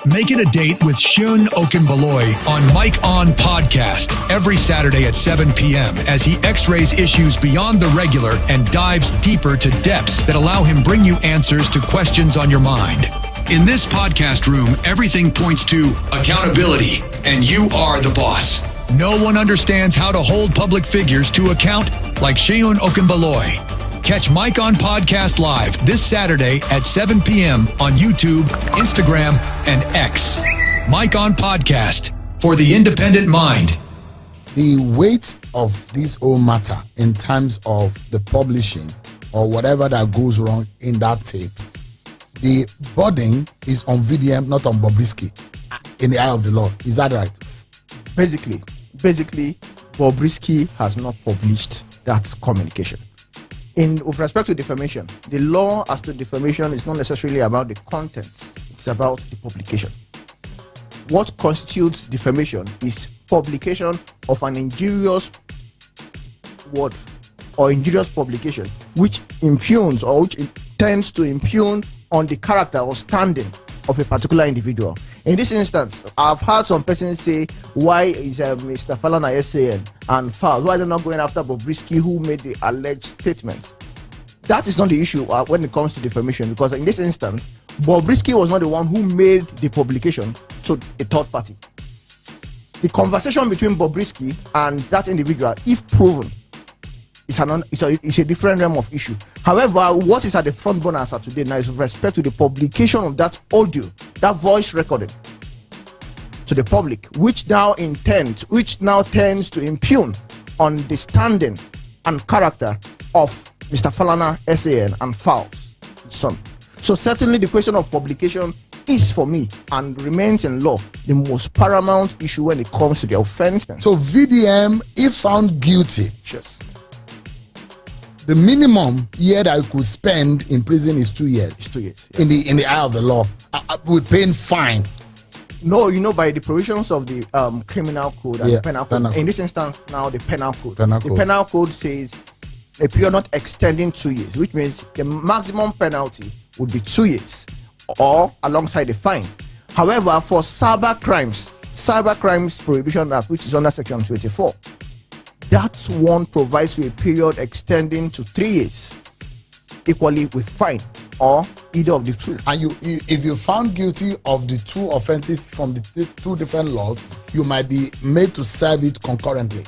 Make it a date with Seun Okinbaloye on Mike On Podcast every Saturday at 7 p.m. as he x-rays issues beyond the regular and dives deeper to depths that allow him bring you answers to questions on your mind. In this podcast room, everything points to accountability, and you are the boss. No one understands how to hold public figures to account like Seun Okinbaloye. Catch Mike On Podcast live this Saturday at 7 p.m. on YouTube, Instagram, and X. Mike On Podcast for the independent mind. The weight of this whole matter in terms of the publishing or whatever that goes wrong in that tape, the burden is on VDM, not on Bobrisky, in the eye of the law. Is that right? Basically, Bobrisky has not published that communication. With respect to defamation, the law as to defamation is not necessarily about the content, it's about the publication. What constitutes defamation is publication of an injurious word or injurious publication which impugns or which tends to impugn on the character or standing of a particular individual. In this instance, I've heard some persons say, why is Mr. Falana SAN and Fowles, why they're not going after Bobrisky who made the alleged statements? That is not the issue when it comes to defamation, because in this instance, Bobrisky was not the one who made the publication to a third party. The conversation between Bobrisky and that individual, if proven, it's a different realm of issue. However, what is at the front burner as of today now is with respect to the publication of that audio, that voice recording to the public, which now tends to impugn on the standing and character of Mr. Falana SAN and Fowles, his son. So certainly the question of publication is, for me, and remains in law, the most paramount issue when it comes to the offense. So VDM, if found guilty, yes, the minimum year that you could spend in prison is 2 years. It's 2 years. Yes. In the eye of the law, with paying fine. No, by the provisions of the criminal code and penal code. In this instance, now the penal code. The penal code says a period not extending 2 years, which means the maximum penalty would be 2 years, or alongside the fine. However, for cyber crimes prohibition act, which is under section 24. That one provides for a period extending to 3 years, equally with fine, or either of the two. And if you're found guilty of the two offenses from the two different laws, you might be made to serve it concurrently.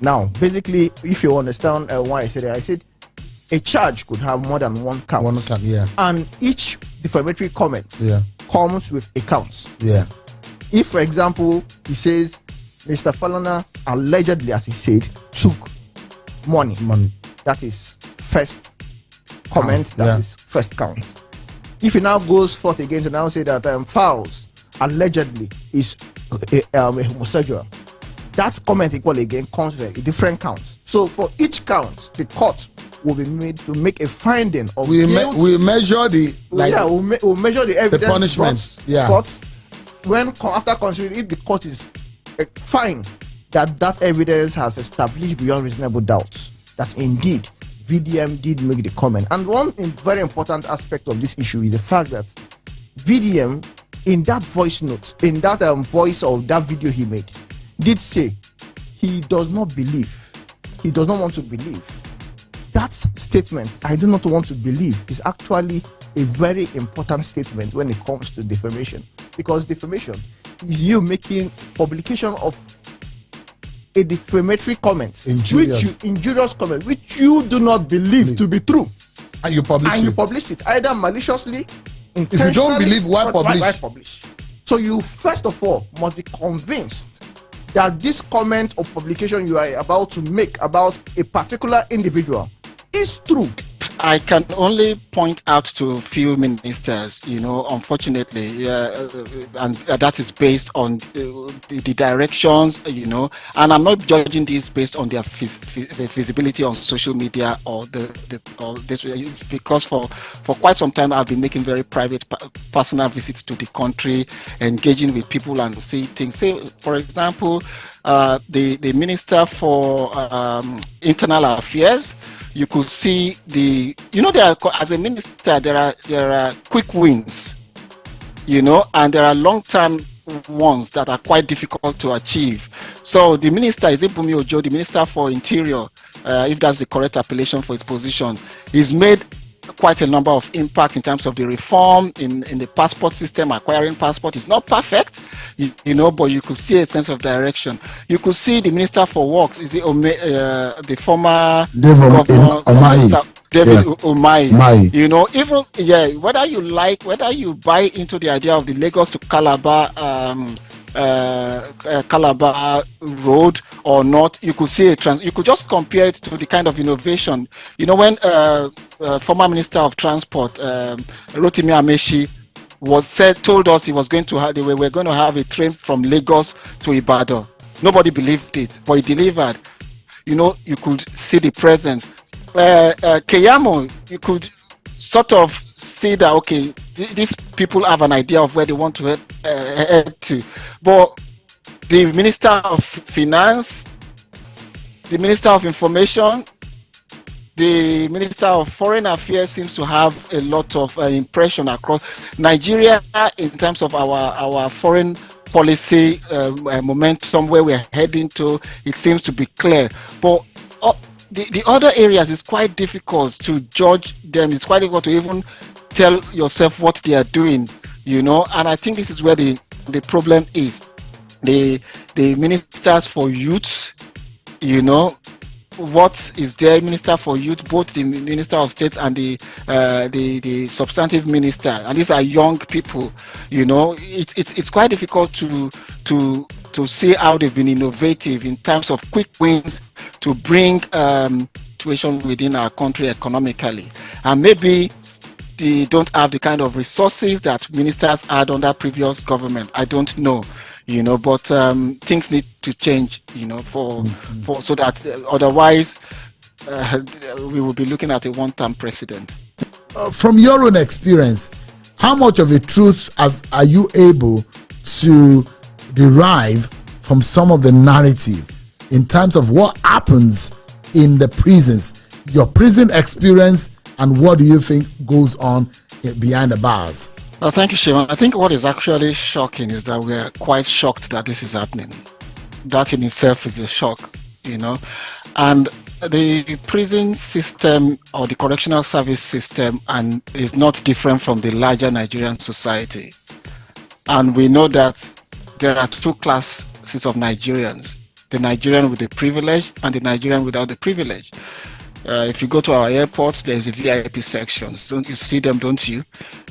Now, basically, if you understand why I said it, I said a charge could have more than one count. One count, yeah. And each defamatory comment comes with a count. Yeah. If, for example, he says, Mr. Falana allegedly, as he said, took money. That is first comment. That is first count. If he now goes forth again to now say that Fowles allegedly is a homosexual, that comment equally again comes with a different count. So for each count, the court will be made to make a finding of guilt. We measure the we'll measure the evidence, the punishment. After considering if the court is fine that evidence has established beyond reasonable doubts that indeed VDM did make the comment. And one very important aspect of this issue is the fact that VDM, in that voice note, in that voice of that video he made, did say he does not want to believe. That statement, I do not want to believe, is actually a very important statement when it comes to defamation, because defamation is you making publication of a defamatory comment, injurious comment, which you do not believe to be true, and you publish it either maliciously, intentionally. If you don't believe, why publish? So you first of all must be convinced that this comment or publication you are about to make about a particular individual is true. I can only point out to a few ministers, unfortunately, and that is based on the directions, and I'm not judging this based on their visibility on social media or this. It's because for quite some time I've been making very private, personal visits to the country, engaging with people and see things. Say, for example, the Minister for Internal Affairs. You could see there are, as a minister, there are quick wins. and there are long-term ones that are quite difficult to achieve. So the minister, is it Bumi Ojo, the Minister for Interior, if that's the correct appellation for his position, he's made quite a number of impact in terms of the reform in the passport system. Acquiring passport is not perfect, but you could see a sense of direction. You could see the Minister for Works, is it the former governor, David Umahi. Even whether you buy into the idea of the Lagos to Calabar Calabar road or not, you could see you could just compare it to the kind of innovation. When former Minister of Transport Rotimi Amechi told us he was going to have, we're going to have a train from Lagos to Ibadan. Nobody believed it, but he delivered. You could see the presence. Keyamo, you could sort of see that, okay, these people have an idea of where they want to head to. But the Minister of Finance, the Minister of Information, the Minister of Foreign Affairs seems to have a lot of impression across Nigeria in terms of our foreign policy momentum, where we're heading to. It seems to be clear. But the other areas is quite difficult to judge them. It's quite difficult to even tell yourself what they are doing, and I think this is where the problem is. The ministers for youth, what is their Minister for Youth, both the Minister of State and the substantive minister, and these are young people. It's quite difficult to see how they've been innovative in terms of quick wins to bring situation within our country economically. And maybe they don't have the kind of resources that ministers had under previous government. I don't know, but things need to change, for so that otherwise we will be looking at a one-term president. From your own experience, how much of a truth are you able to derive from some of the narrative in terms of what happens in the prisons, your prison experience, and what do you think goes on behind the bars? Well, thank you, Seun. I think what is actually shocking is that we're quite shocked that this is happening. That in itself is a shock, and the prison system or the correctional service system is not different from the larger Nigerian society. And we know that there are two classes of Nigerians: the Nigerian with the privilege and the Nigerian without the privilege. If you go to our airports, there's a VIP section. Don't you see them, don't you?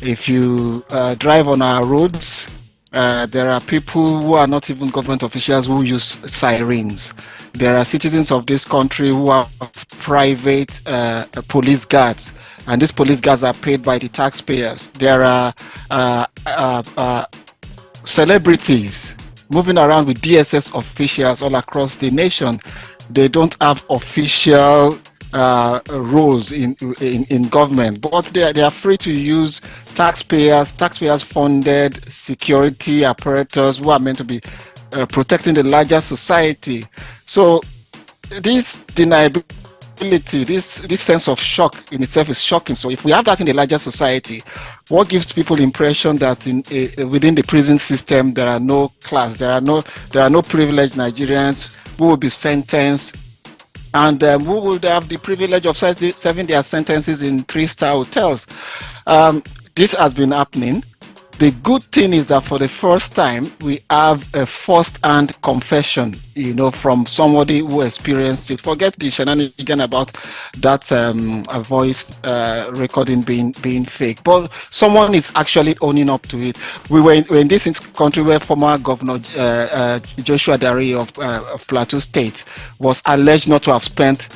If you drive on our roads, there are people who are not even government officials who use sirens. There are citizens of this country who have private police guards, and these police guards are paid by the taxpayers. There are celebrities moving around with DSS officials all across the nation. They don't have official roles in government, but they are free to use taxpayers funded security apparatus who are meant to be protecting the larger society. So this deniability, this sense of shock in itself is shocking. So if we have that in the larger society, what gives people the impression that within the prison system there are no class, there are no privileged Nigerians who will be sentenced, and who would have the privilege of serving their sentences in 3-star hotels. This has been happening. The good thing is that for the first time, we have a first-hand confession, from somebody who experienced it. Forget the shenanigan about that voice recording being fake, but someone is actually owning up to it. We were in this country where former Governor Joshua Dare of Plateau State was alleged not to have spent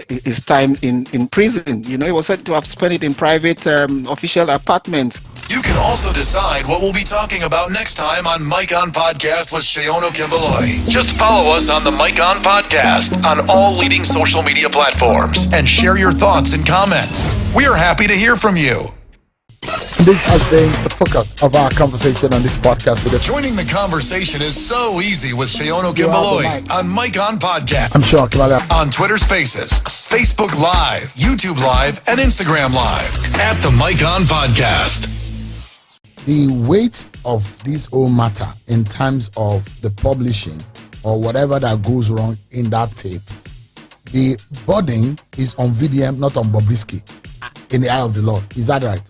his time in prison. He was said to have spent it in private official apartments. You can also decide what we'll be talking about next time on Mike On Podcast with Seun Okinbaloye. Just follow us on the Mike On Podcast on all leading social media platforms and share your thoughts and comments. We are happy to hear from you. This has been the focus of our conversation on this podcast today. Joining the conversation is so easy with Seun Okinbaloye on Mike On Podcast. I'm Seun Okinbaloye. On Twitter Spaces, Facebook Live, YouTube Live, and Instagram Live at the Mike On Podcast. the weight of this whole matter in terms of the publishing or whatever that goes wrong in that tape, the burden is on VDM, not on Bobrisky, in the eye of the law. Is that right?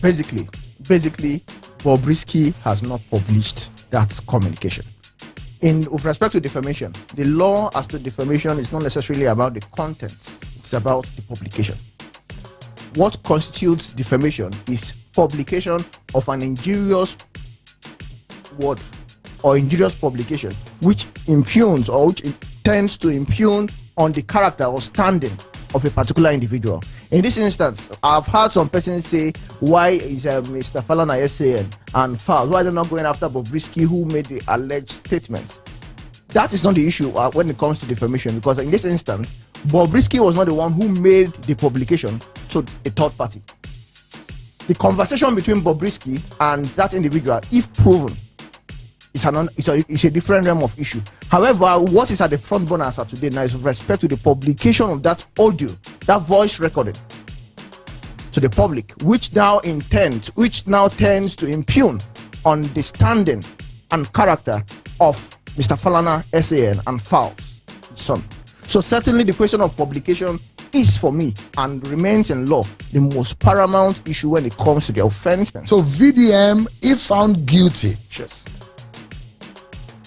Basically, Bobrisky has not published that communication. With respect to defamation, the law as to defamation is not necessarily about the content, it's about the publication. What constitutes defamation is publication of an injurious word or injurious publication which impugns or which tends to impugn on the character or standing of a particular individual. In this instance, I've heard some persons say, why is Mr. Falana SAN and Fowles, why they're not going after Bobrisky who made the alleged statements? That is not the issue when it comes to defamation, because in this instance, Bobrisky was not the one who made the publication to a third party. The conversation between Bobrisky and that individual, if proven, it's a different realm of issue. However, what is at the front burner as of today now is with respect to the publication of that audio, that voice recording to the public, which now tends to impugn on the standing and character of Mr. Falana SAN and Fowles, his son. So certainly the question of publication is, for me, and remains in law, the most paramount issue when it comes to the offense. So VDM, if found guilty, Yes.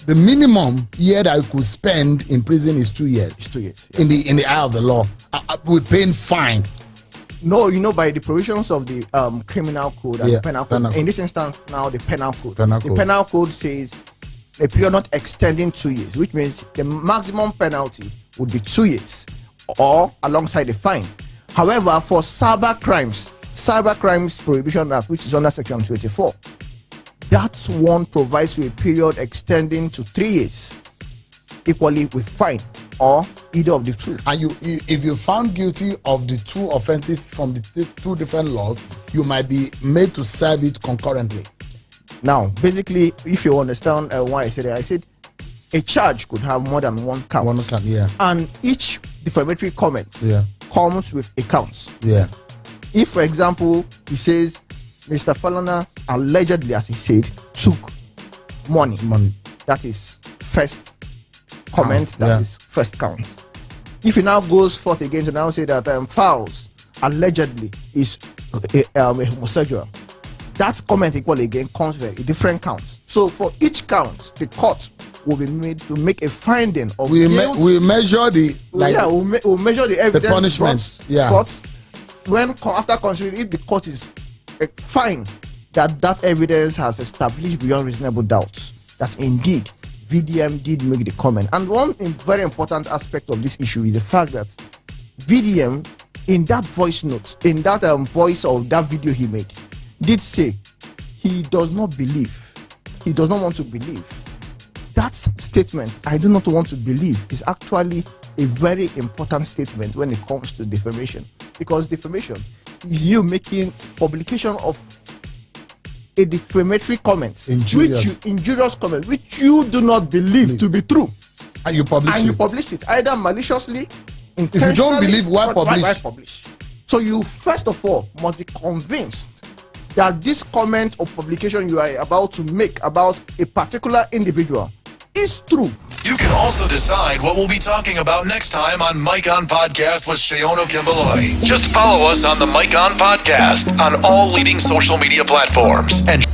the minimum year that you could spend in prison is 2 years. It's 2 years. Yes. In the eye of the law, with paying fine. No, by the provisions of the criminal code and penal code. In this instance, now the penal code. The penal code says a period not extending 2 years, which means the maximum penalty would be 2 years, or alongside the fine. However, for cyber crimes prohibition act, which is under section 24, that one provides for a period extending to 3 years, equally with fine, or either of the two. And if you're found guilty of the two offenses from the two different laws, you might be made to serve it concurrently. Now, basically, if you understand why I said it, I said a charge could have more than one count. One count, yeah. And each defamatory comment comes with a count. Yeah. If, for example, he says Mr. Falana allegedly, as he said, took money. That is first comment. That is first count. If he now goes forth again to now say that Fowles allegedly is a homosexual, that comment equally again comes with a different count. So for each count, the court will be made to make a finding of guilt. We measure the we'll measure the evidence, the punishment. After considering if the court is fine that evidence has established beyond reasonable doubts that indeed VDM did make the comment. And one very important aspect of this issue is the fact that VDM, in that voice note, in that voice of that video he made, did say he does not believe, he does not want to believe. That statement, I do not want to believe, is actually a very important statement when it comes to defamation, because defamation is you making publication of a defamatory comment, injurious comment, which you do not believe to be true, and you publish it either maliciously, intentionally. If you don't believe, why publish? So you first of all must be convinced that this comment or publication you are about to make about a particular individual is true. You can also decide what we'll be talking about next time on Mike On Podcast with Seun Okinbaloye. Just follow us on the Mike On Podcast on all leading social media platforms. And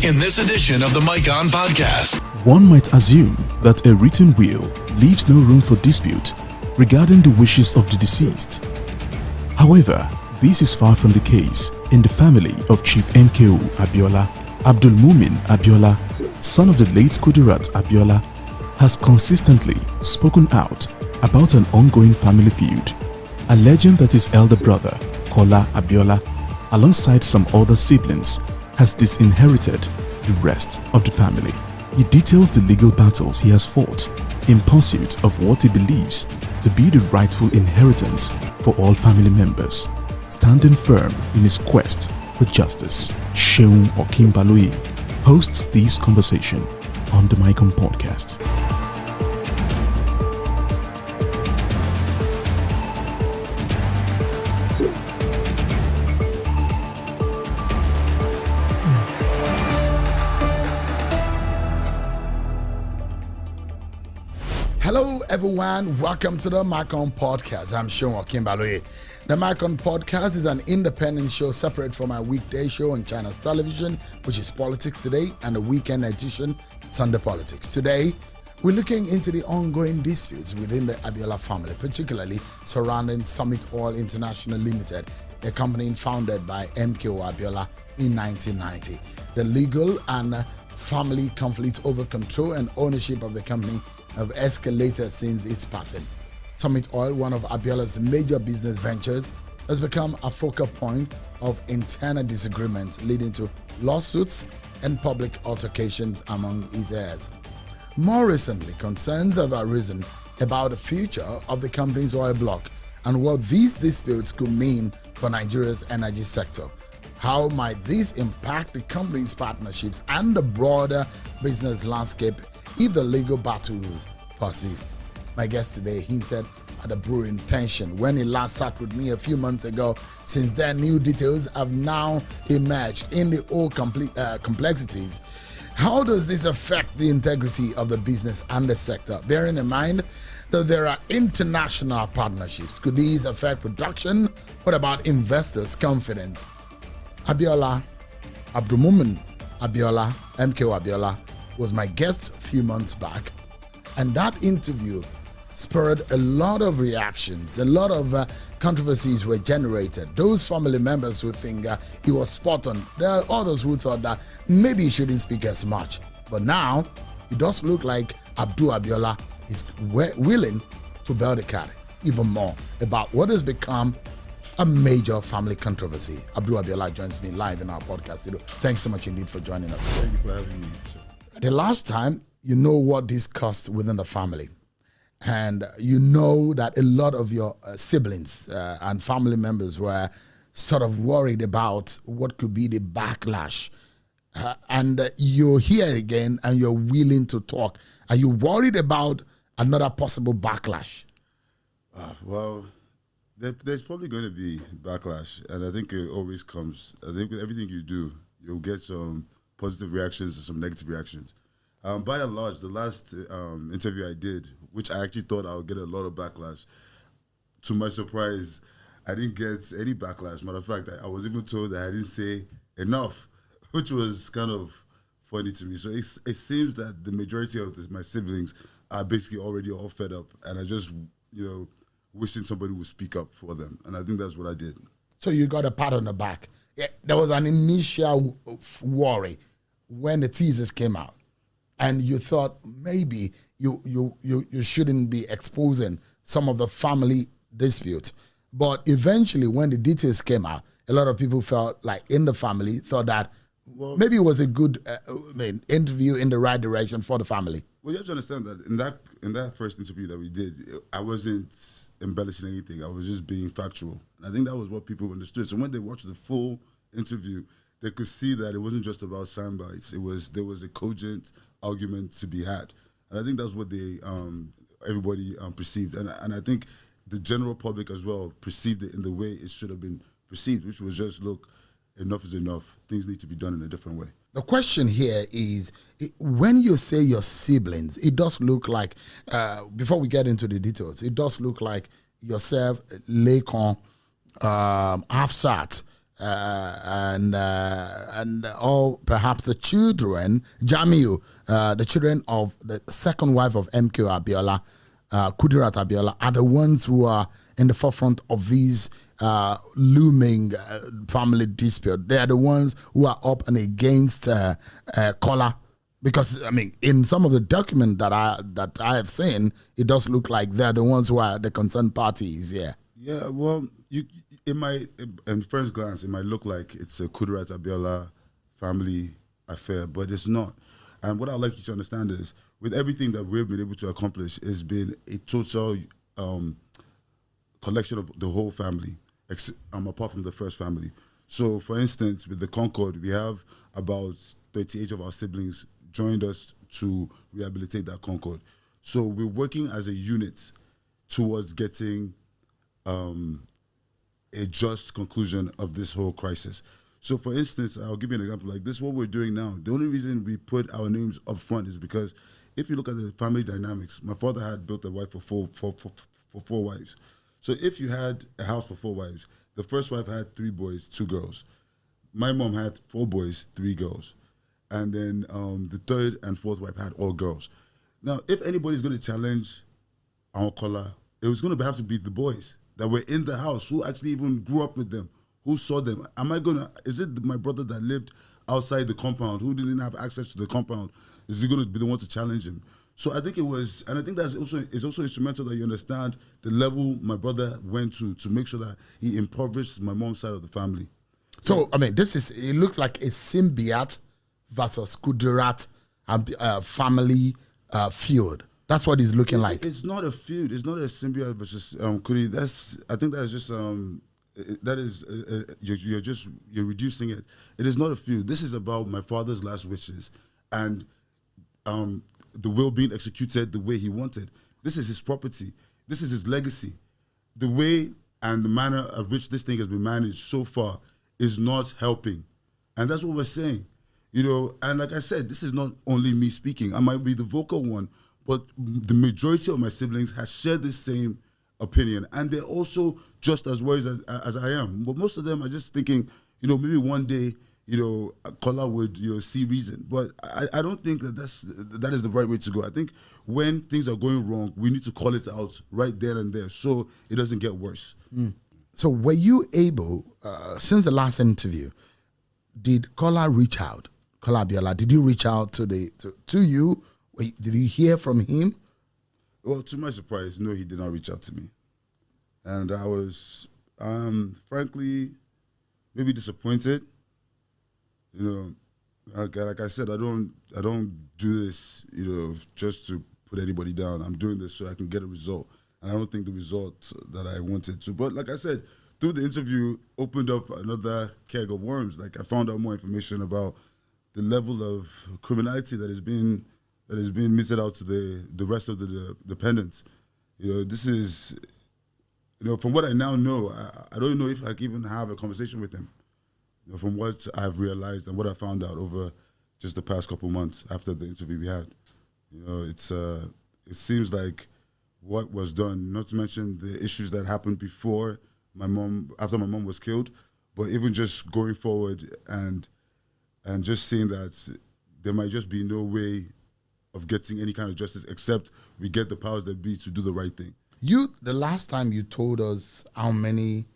in this edition of the Mike On Podcast. One might assume that a written will leaves no room for dispute regarding the wishes of the deceased. However, this is far from the case in the family of Chief MKO Abiola. Abdul-mumin Abiola, son of the late Kudirat Abiola, has consistently spoken out about an ongoing family feud, alleging that his elder brother, Kola Abiola, alongside some other siblings, has disinherited the rest of the family. He details the legal battles he has fought in pursuit of what he believes to be the rightful inheritance for all family members, standing firm in his quest for justice. Seun Okinbaloye hosts this conversation on the Mike On Podcast. Hello everyone, welcome to the Mike On Podcast. I'm Seun Okinbaloye. The Mike On Podcast is an independent show separate from my weekday show on China's television, which is Politics Today, and the weekend edition, Sunday Politics. Today, we're looking into the ongoing disputes within the Abiola family, particularly surrounding Summit Oil International Limited, a company founded by MKO Abiola in 1990. The legal and family conflicts over control and ownership of the company have escalated since its passing. Summit Oil, one of Abiola's major business ventures, has become a focal point of internal disagreements leading to lawsuits and public altercations among his heirs. More recently, concerns have arisen about the future of the company's oil block and what these disputes could mean for Nigeria's energy sector. How might this impact the company's partnerships and the broader business landscape if the legal battles persist? My guest today hinted at a brewing tension when he last sat with me a few months ago. Since then, new details have now emerged in the old complexities. How does this affect the integrity of the business and the sector? Bearing in mind that there are international partnerships, could these affect production? What about investors' confidence? Abiola, Abdul-mumin Abiola, MKO Abiola, was my guest a few months back, and that interview spurred a lot of reactions, a lot of controversies were generated. Those family members who think he was spot on. There are others who thought that maybe he shouldn't speak as much. But now, it does look like Abdul Abiola is willing to bear the cat even more about what has become a major family controversy. Abdul Abiola joins me live in our podcast today. Thanks so much indeed for joining us. Thank you for having me. The last time, you know what this cost within the family. And you know that a lot of your siblings and family members were sort of worried about what could be the backlash. And you're here again and you're willing to talk. Are you worried about another possible backlash? Well, there's probably going to be backlash. And I think it always comes. I think with everything you do, you'll get some positive reactions and some negative reactions. By and large, the last interview I did, which I actually thought I would get a lot of backlash, to my surprise, I didn't get any backlash. Matter of fact, I was even told that I didn't say enough, which was kind of funny to me. So it seems that the majority of my siblings are basically already all fed up, and I just, wishing somebody would speak up for them. And I think that's what I did. So you got a pat on the back. Yeah, there was an initial worry when the teasers came out, and you thought maybe you shouldn't be exposing some of the family disputes. But eventually, when the details came out, a lot of people felt like in the family thought that maybe it was a good interview in the right direction for the family. Well, you have to understand that in that first interview that we did, I wasn't embellishing anything. I was just being factual. And I think that was what people understood. So when they watched the full interview, they could see that it wasn't just about sound bites. There was a cogent argument to be had. And I think that's what everybody perceived. And I think the general public as well perceived it in the way it should have been perceived, which was just, look, enough is enough. Things need to be done in a different way. The question here is, when you say your siblings, it does look like, before we get into the details, it does look like yourself, Lekon, Afsat, and or perhaps the children, Jamiu, the children of the second wife of MKO Abiola, Kudirat Abiola, are the ones who are in the forefront of these looming family dispute. They are the ones who are up and against Kola. Because I mean, in some of the documents that I have seen, it does look like they're the ones who are the concerned parties. Yeah. Yeah. Well, in first glance, it might look like it's a Kudirat Abiola family affair, but it's not. And what I'd like you to understand is, with everything that we've been able to accomplish, it's been a total collection of the whole family, apart from the first family. So, for instance, with the Concord, we have about 38 of our siblings joined us to rehabilitate that Concord. So we're working as a unit towards getting a just conclusion of this whole crisis. So, for instance, I'll give you an example. Like this, what we're doing now, the only reason we put our names up front is because if you look at the family dynamics, my father had built a wife for four wives. So if you had a house for 4 wives, the first wife had 3 boys, 2 girls. My mom had 4 boys, 3 girls. And then the third and fourth wife had all girls. Now, if anybody's going to challenge our Kola, it was going to have to be the boys that were in the house, who actually even grew up with them, who saw them. Is it my brother that lived outside the compound, who didn't have access to the compound? Is he going to be the one to challenge him? So I think it was, and I think that's also instrumental that you understand the level my brother went to make sure that he impoverished my mom's side of the family. So, I mean, it looks like a symbiote versus Kudirat family feud. That's what it's looking like. It's not a feud. It's not a symbiote versus Kudi. I think that's just you're reducing it. It is not a feud. This is about my father's last wishes and the will being executed the way he wanted. This is his property. This is his legacy. The way and the manner of which this thing has been managed so far is not helping, and that's what we're saying. And like I said, this is not only me speaking. I might be the vocal one, but the majority of my siblings has shared the same opinion, and they're also just as worried as I am. But most of them are just thinking, maybe one day, Kola would, see reason. But I don't think that is the right way to go. I think when things are going wrong, we need to call it out right there and there, so it doesn't get worse. So were you able, since the last interview, did Kola reach out? Kola Abiola, did you reach out to you? Did you hear from him? Well, to my surprise, no, he did not reach out to me. And I was, frankly, maybe disappointed. Like I said, I don't do this, just to put anybody down. I'm doing this so I can get a result. And I don't think the result that I wanted to. But like I said, through the interview, opened up another keg of worms. Like I found out more information about the level of criminality that is being meted out to the rest of the dependents. This is, from what I now know, I don't know if I can even have a conversation with him. From what I've realized and what I found out over just the past couple months after the interview we had, it seems like what was done, not to mention the issues that happened after my mom was killed, but even just going forward and just seeing that there might just be no way of getting any kind of justice except we get the powers that be to do the right thing. The last time you told us how many,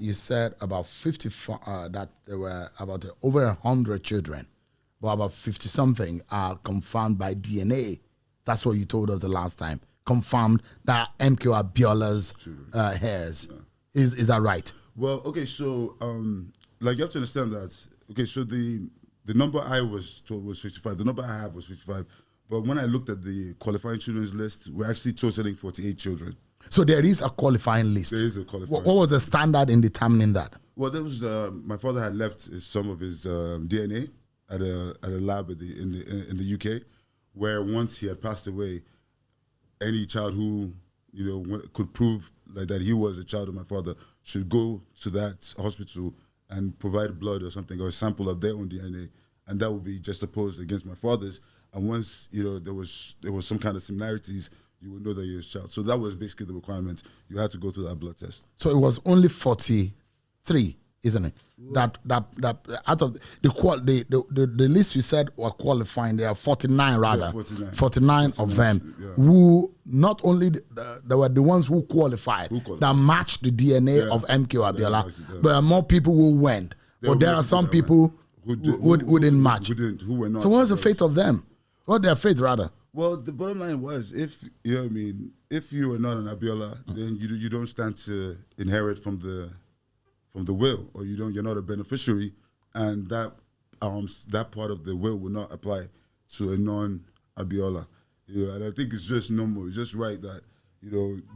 you said about 50, that there were about over 100 children, but about 50-something are confirmed by DNA. That's what you told us the last time. Confirmed that MKO Abiola's hairs. Yeah. Is that right? Well, okay, so you have to understand that. Okay, so the number I was told was 55. The number I have was 55. But when I looked at the qualifying children's list, we're actually totaling 48 children. So there is a qualifying list. There is a qualifying. What was the standard in determining that? Well, there was my father had left some of his DNA at a lab in the UK, where once he had passed away, any child who could prove like that he was a child of my father should go to that hospital and provide blood or something or a sample of their own DNA, and that would be juxtaposed against my father's. And once there was some kind of similarities, you would know that you're a child. So that was basically the requirement. You had to go through that blood test. So it was only 43 isn't it? That out of the list you said were qualifying, there are 49 rather. Yeah, 49 of them who not only they were the ones who qualified that matched the DNA of MKO Abiola, but there are more people who went. But there are some people who didn't match. Who were not. So what's the fate of them? What their fate rather? Well, the bottom line was, if you know what I mean, if you are not an Abiola, then you don't stand to inherit from the will, or you're not a beneficiary, and that part of the will not apply to a non-Abiola. You know, and I think it's just normal. It's just right that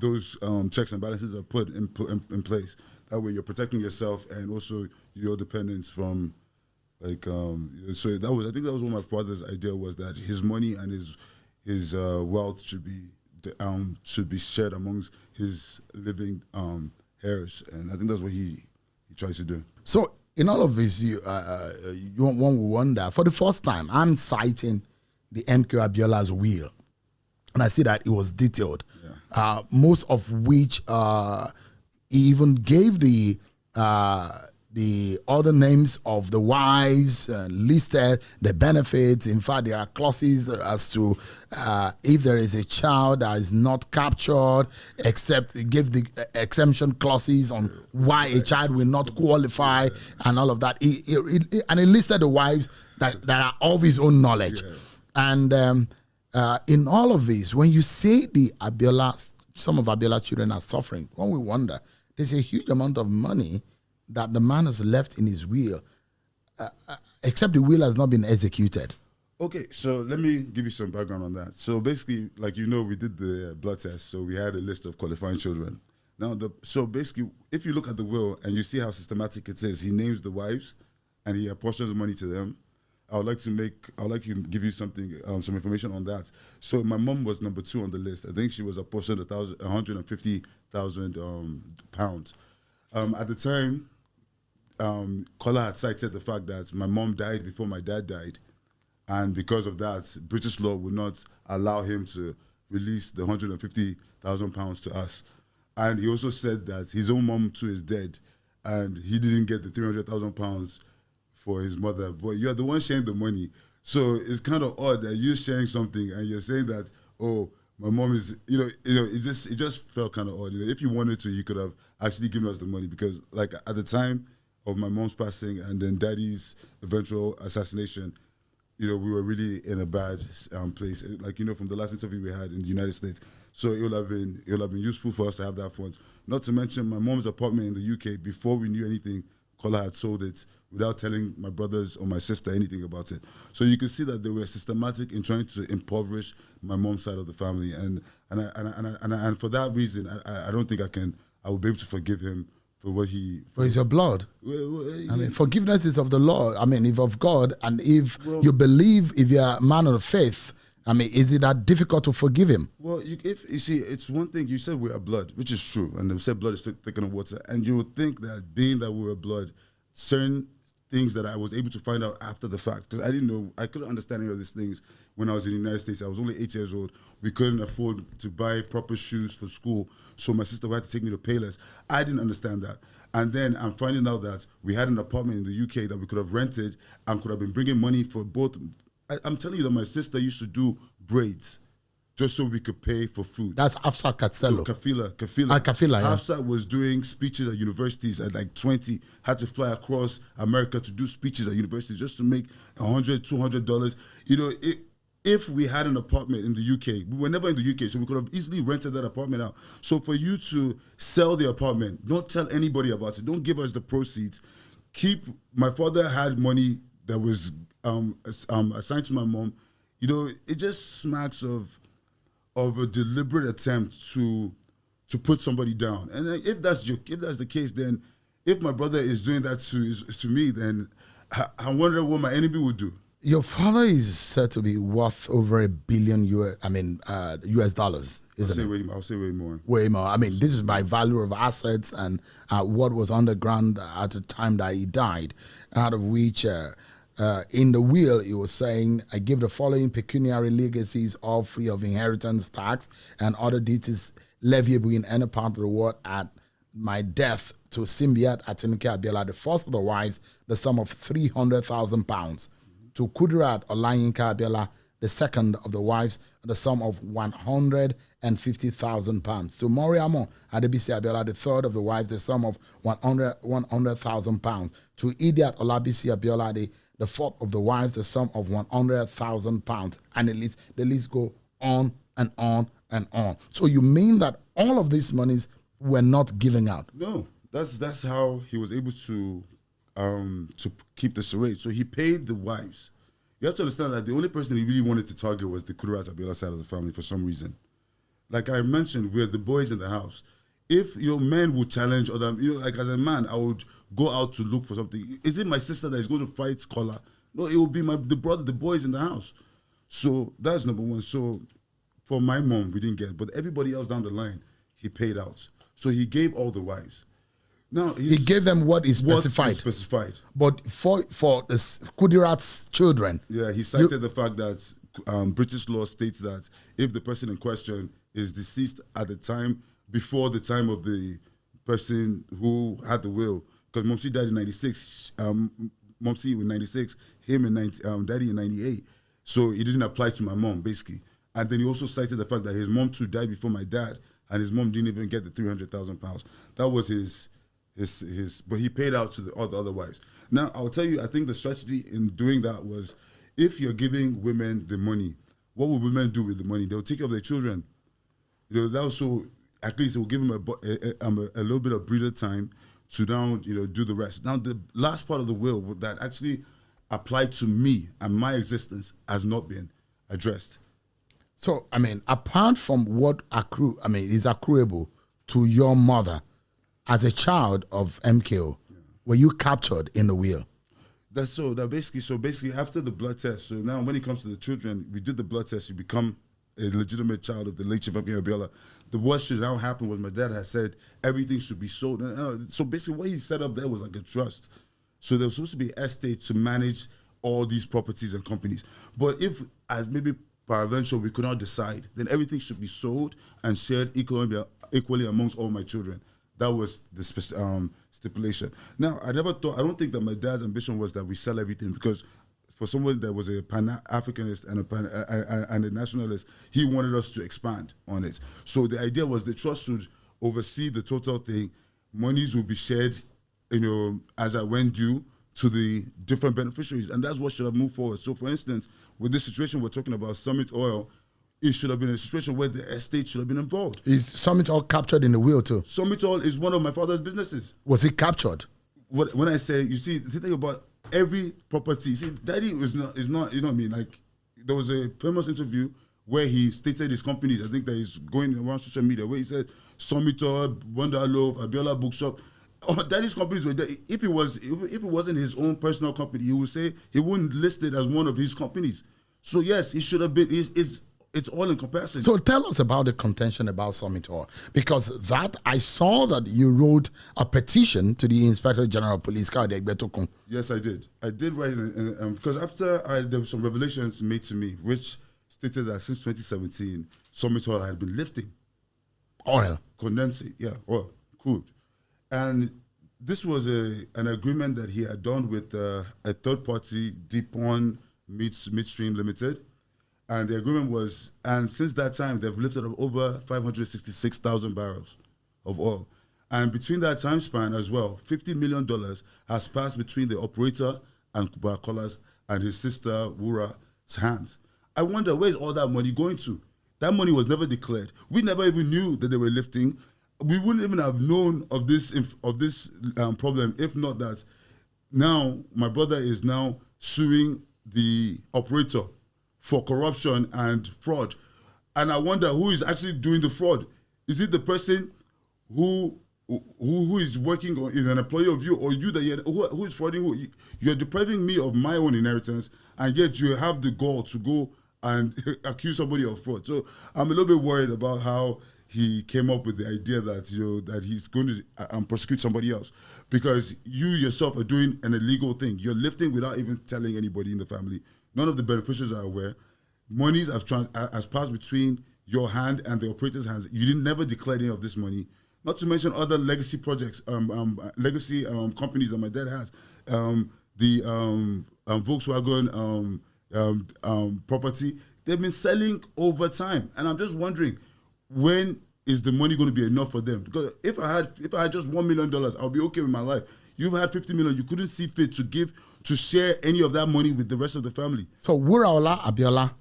those checks and balances are put in place. That way, you're protecting yourself and also your dependents from So I think that was what my father's idea was, that his money and his wealth should be shared amongst his living heirs, and I think that's what he tries to do. So in all of this, one will wonder, for the first time, I'm citing the MKO Abiola's will, and I see that it was detailed, most of which he even gave the other names of the wives, listed the benefits. In fact, there are clauses as to if there is a child that is not captured, except give the exemption clauses on why a child will not qualify and all of that. And he listed the wives that are of his own knowledge. Yeah. And in all of this, when you say some of Abiola's children are suffering, one will wonder, there's a huge amount of money that the man has left in his will, except the will has not been executed. Okay, so let me give you some background on that. So basically, we did the blood test, so we had a list of qualifying children. Now, so basically, if you look at the will and you see how systematic it is, he names the wives and he apportions money to them. I would like to give you something, some information on that. So my mom was number 2 on the list. I think she was apportioned 150,000 pounds. At the time, Kola had cited the fact that my mom died before my dad died, and because of that, British law would not allow him to release the 150,000 pounds to us. And he also said that his own mom too is dead, and he didn't get the 300,000 pounds for his mother, but you're the one sharing the money. So it's kind of odd that you're sharing something and you're saying that, oh, my mom is, it just felt kind of odd. If you wanted to, you could have actually given us the money, because at the time of my mom's passing and then daddy's eventual assassination, we were really in a bad place. From the last interview we had in the United States. So it would have been useful for us to have that funds. Not to mention my mom's apartment in the UK, before we knew anything, Kola had sold it without telling my brothers or my sister anything about it. So you can see that they were systematic in trying to impoverish my mom's side of the family, and for that reason, I don't think I will be able to forgive him for what he. For it's your blood. Forgiveness is of the Lord. If of God, and if you believe, if you're a man of faith, is it that difficult to forgive him? Well, if you see, it's one thing. You said we are blood, which is true, and they said blood is thicker than water. And you would think that being that we were blood, certain things that I was able to find out after the fact, because I didn't know, I couldn't understand any of these things when I was in the United States. I was only 8 years old. We couldn't afford to buy proper shoes for school, so my sister had to take me to Payless. I didn't understand that. And then I'm finding out that we had an apartment in the UK that we could have rented and could have been bringing money for both. I'm telling you that my sister used to do braids just so we could pay for food. That's Afsa Castello. Kafila. Kafila, yeah. Afsa was doing speeches at universities at 20, had to fly across America to do speeches at universities just to make $100, $200. If we had an apartment in the UK, we were never in the UK, so we could have easily rented that apartment out. So for you to sell the apartment, don't tell anybody about it, don't give us the proceeds. My father had money that was assigned to my mom. It just smacks of a deliberate attempt to put somebody down. And if that's the case, then if my brother is doing that to me, then I wonder what my enemy would do. Your father is said to be worth over $1 billion US dollars, isn't it? I'll say way more. Way more. This is by value of assets and what was underground at the time that he died, out of which in the will he was saying, I give the following pecuniary legacies, all free of inheritance tax and other duties leviable in any part of the world at my death to Simbiat Atinuke Abiola, the first of the wives, the sum of £300,000. To Kudirat Abiola, the second of the wives, the sum of £150,000. To Moriamo Adebisi Abiola, the third of the wives, the sum of £100,000. To Idiat Olabisi Abiola, the fourth of the wives, the sum of £100,000. And the list go on and on and on. So you mean that all of these monies were not given out? No, that's how he was able to keep the charade. So he paid the wives. You have to understand that the only person he really wanted to target was the Kudirat Abiola side of the family for some reason. Like I mentioned, we're the boys in the house. If your men would challenge other, like as a man, I would go out to look for something. Is it my sister that is going to fight Kola? No, it will be the boys in the house. So that's number one. So for my mom, we didn't get it, but everybody else down the line, he paid out. So he gave all the wives. Now he gave them what is specified. What is specified. But for the Kudirat's children, yeah, he cited the fact that British law states that if the person in question is deceased at the time before the time of the person who had the will, because Momsi died in 96, Momsi in 96, him in Daddy in 98, so it didn't apply to my mom basically. And then he also cited the fact that his mom too died before my dad, and his mom didn't even get the £300,000. That was his, but he paid out to all the other wives. Now, I'll tell you, I think the strategy in doing that was, if you're giving women the money, what will women do with the money? They'll take care of their children. That also, at least it will give them a little bit of breather time to now, do the rest. Now, the last part of the will that actually applied to me and my existence has not been addressed. So, apart from what is accruable to your mother, as a child of MKO, were you captured in the will? Basically after the blood test, so now when it comes to the children, we did the blood test, you become a legitimate child of the late Chief MKO Abiola. What should now happen was my dad had said everything should be sold. So basically what he set up there was like a trust. So there was supposed to be an estate to manage all these properties and companies. But if, as maybe peradventure, we could not decide, then everything should be sold and shared equally amongst all my children. That was the stipulation. Now, I don't think that my dad's ambition was that we sell everything, because for someone that was a Pan-Africanist and a nationalist, he wanted us to expand on it. So the idea was the trust should oversee the total thing. Monies will be shared, as I went due to the different beneficiaries, and that's what should have moved forward. So, for instance, with this situation we're talking about, Summit Oil, it should have been a situation where the estate should have been involved. Is Summit Oil captured in the will too? Summit Oil is one of my father's businesses. Was it captured? When I say, you see, the thing about every property, see, Daddy is not, you know what I mean? Like, there was a famous interview where he stated his companies, I think that he's going around social media, where he said, Summit Oil, Wonder Loaf, Abiola Bookshop. Oh, Daddy's companies were there. If it wasn't his own personal company, he would say he wouldn't list it as one of his companies. So yes, it should have been. It's all encompassing. So tell us about the contention about Summit Oil, because that I saw that you wrote a petition to the Inspector General of Police. Yes, I did. I did write it because after there were some revelations made to me, which stated that since 2017, Summit Oil had been lifting oil, condensate, oil, crude. And this was an agreement that he had done with a third party, Deep One Midstream Limited. And the agreement was, and since that time, they've lifted up over 566,000 barrels of oil. And between that time span as well, $50 million has passed between the operator and Kola's and his sister Wura's hands. I wonder, where's all that money going to? That money was never declared. We never even knew that they were lifting. We wouldn't even have known of this problem if not that now my brother is now suing the operator for corruption and fraud. And I wonder who is actually doing the fraud. Is it the person who is working on, is an employee of you, or you that who is frauding who? You're depriving me of my own inheritance, and yet you have the gall to go and accuse somebody of fraud. So I'm a little bit worried about how he came up with the idea that that he's going to prosecute somebody else, because you yourself are doing an illegal thing. You're lifting without even telling anybody in the family. None of the beneficiaries are aware. Monies has passed between your hand and the operator's hands. You didn't never declare any of this money. not to mention other legacy projects, legacy companies that my dad has. The Volkswagen property, they've been selling over time. And I'm just wondering, when is the money going to be enough for them? Because if I had just $1 million, I'll be okay with my life. You've had 50 million. You couldn't see fit to share any of that money with the rest of the family. So Kola Abiola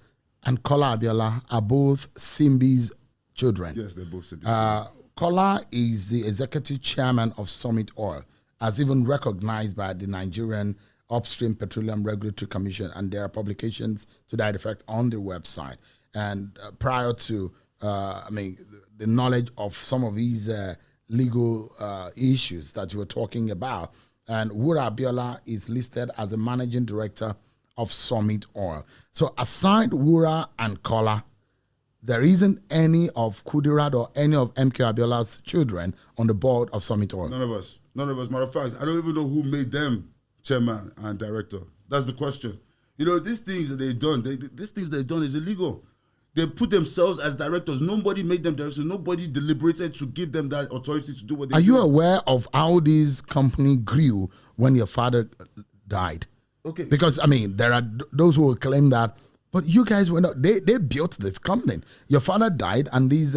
and Kola Abiola are both Simbi's children. Yes, they're both Simbi's. Kola is the executive chairman of Summit Oil, as even recognized by the Nigerian Upstream Petroleum Regulatory Commission, and there are publications to that effect on their website. And prior to, the knowledge of some of these legal issues that you were talking about, and Kola Abiola is listed as the managing director of Summit Oil. So aside Kola and Kola, there isn't any of Kudirat or any of MKO Abiola's children on the board of Summit Oil. None of us. Matter of fact, I don't even know who made them chairman and director. That's the question. These things that they've done, is illegal. They put themselves as directors. Nobody made them directors. Nobody deliberated to give them that authority to do what they do. Are you aware of how this company grew when your father died? Okay. Because, there are those who will claim that, but you guys were not, they built this company. Your father died, and these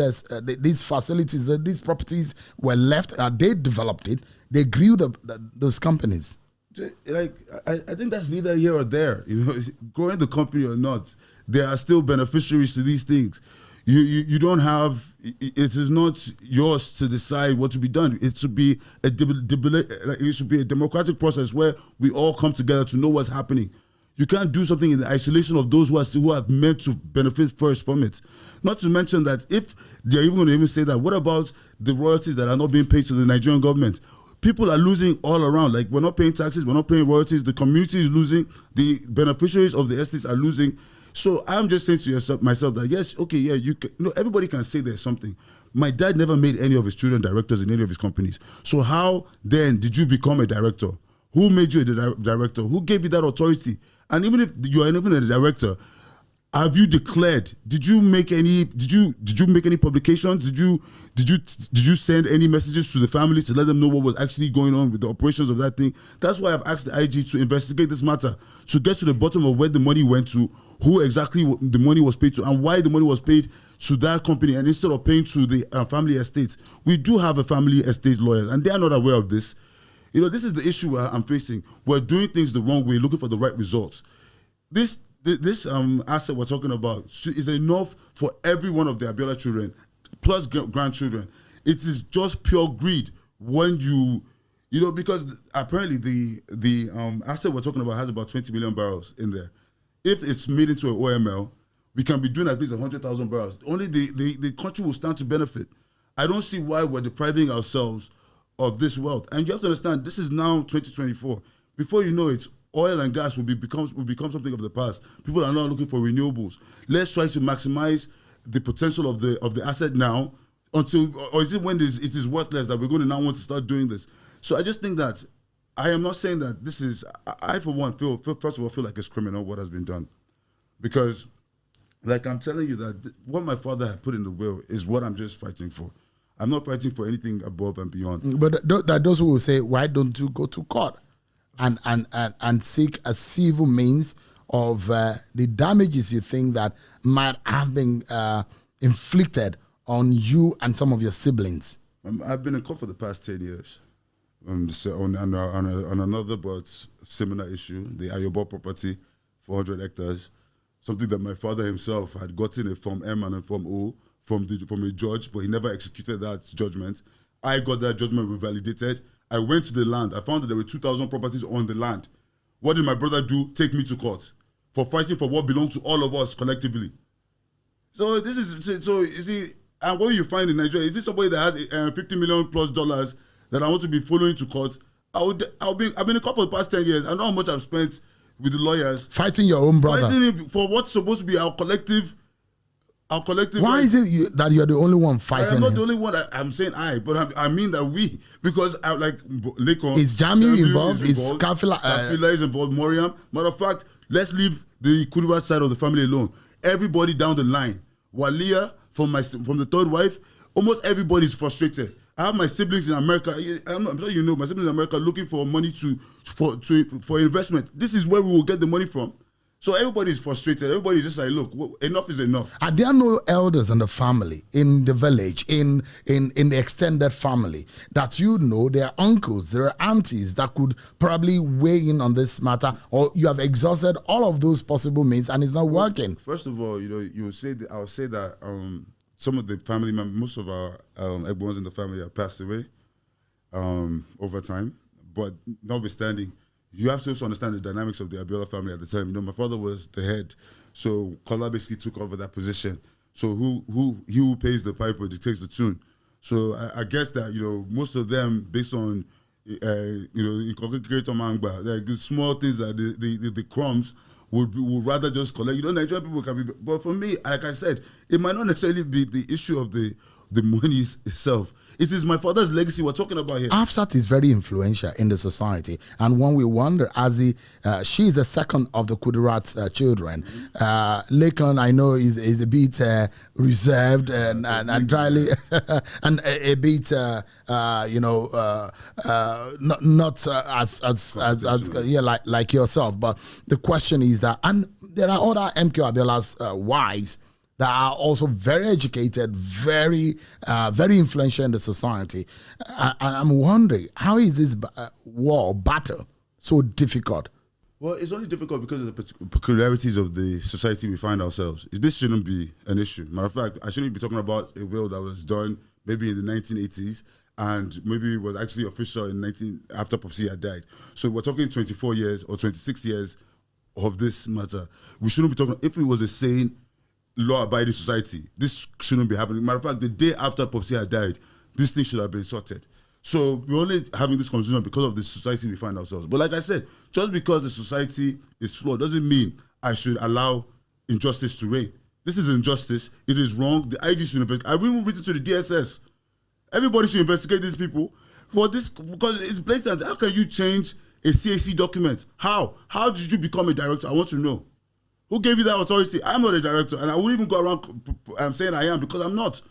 facilities, these properties were left, they developed it, they grew those companies. Like, I think that's neither here or there. Growing the company or not, there are still beneficiaries to these things. You don't have, it is not yours to decide what to be done. It should be a democratic process where we all come together to know what's happening. You can't do something in the isolation of those who are meant to benefit first from it. Not to mention that if they're even going to even say that, what about the royalties that are not being paid to the Nigerian government? People are losing all around. Like, we're not paying taxes, we're not paying royalties, the community is losing, the beneficiaries of the estates are losing. So I'm just saying to myself that, yes, okay, yeah, everybody can say there's something. My dad never made any of his children directors in any of his companies. So how then did you become a director? Who made you a director? Who gave you that authority? And even if you are even a director, have you declared? Did you make any publications? Did you send any messages to the family to let them know what was actually going on with the operations of that thing? That's why I've asked the IG to investigate this matter, to get to the bottom of where the money went to, who exactly the money was paid to, and why the money was paid to that company, and instead of paying to the family estates. We do have a family estate lawyer, and they are not aware of this. This is the issue I'm facing. We're doing things the wrong way, looking for the right results. This asset we're talking about is enough for every one of the Abiola children, plus grandchildren. It is just pure greed when because apparently the asset we're talking about has about 20 million barrels in there. If it's made into an OML, we can be doing at least 100,000 barrels. Only the country will stand to benefit. I don't see why we're depriving ourselves of this wealth. And you have to understand, this is now 2024. Before you know it, oil and gas will become something of the past. People are now looking for renewables. Let's try to maximize the potential of the asset now, or is it when it is worthless that we're going to now want to start doing this? So I just think that I am not saying that this is. I for one feel like it's criminal what has been done, because, like I'm telling you that what my father had put in the will is what I'm just fighting for. I'm not fighting for anything above and beyond. But those who will say, why don't you go to court and seek a civil means of the damages you think that might have been inflicted on you and some of your siblings? I've been in court for the past 10 years on another but similar issue, the Ayobo property, 400 hectares, something that my father himself had gotten a Form M and a Form O from a judge, but he never executed that judgment. I got that judgment revalidated. I went to the land. I found that there were 2,000 properties on the land. What did my brother do? Take me to court for fighting for what belongs to all of us collectively. So you see, and what you find in Nigeria, is this somebody that has $50 million plus that I want to be following to court? I've been in court for the past 10 years. I know how much I've spent with the lawyers. Fighting your own brother. Fighting for what's supposed to be our collective. Why is it that you're the only one fighting? I'm not the only one. I'm saying but I mean that we, because I like Lekon. Is Jamiu involved? Is Kafila is involved? Moriam. Matter of fact, let's leave the Kudirat side of the family alone. Everybody down the line, Walia from the third wife, almost everybody is frustrated. I have my siblings in America. I'm sure you know my siblings in America looking for money for investment. This is where we will get the money from. So everybody's frustrated. Everybody's just like, look, enough is enough. Are there no elders in the family, in the village, in the extended family that you know, there are uncles, there are aunties that could probably weigh in on this matter, or you have exhausted all of those possible means and it's not working? First of all, I would say that some of the family members, most of our everyone's in the family have passed away over time. But notwithstanding, you have to also understand the dynamics of the Abiola family at the time. My father was the head, so Kola basically took over that position. So who pays the piper dictates the tune. So I guess that most of them, based on incorporated mangba, like the small things that the crumbs would rather just collect. Nigerian people can be, but for me, like I said, it might not necessarily be the issue of the money itself. It is my father's legacy we're talking about here. Afsat is very influential in the society, and when we wonder, she is the second of the Kudirat children. Lekan, I know, is a bit reserved and dryly, and a bit, not as like yourself. But the question is that, and there are other MKO Abiola's wives that are also very educated, very influential in the society. I'm wondering, how is this battle so difficult? Well, it's only difficult because of the peculiarities of the society we find ourselves. This shouldn't be an issue. Matter of fact, I shouldn't be talking about a will that was done maybe in the 1980s and maybe it was actually official after Popsi had died. So we're talking 24 years or 26 years of this matter. We shouldn't be talking, if it was a sane, law-abiding society, this shouldn't be happening. Matter of fact, the day after Popsi had died, this thing should have been sorted. So we're only having this conversation because of the society we find ourselves. But like I said, just because the society is flawed doesn't mean I should allow injustice to reign. This is injustice. It is wrong. The IG should investigate. I've even written to the DSS. Everybody should investigate these people for this, because it's blatant. How can you change a CAC document? How? How did you become a director? I want to know. Who gave you that authority? I'm not a director, and I wouldn't even go around saying I am, because I'm not.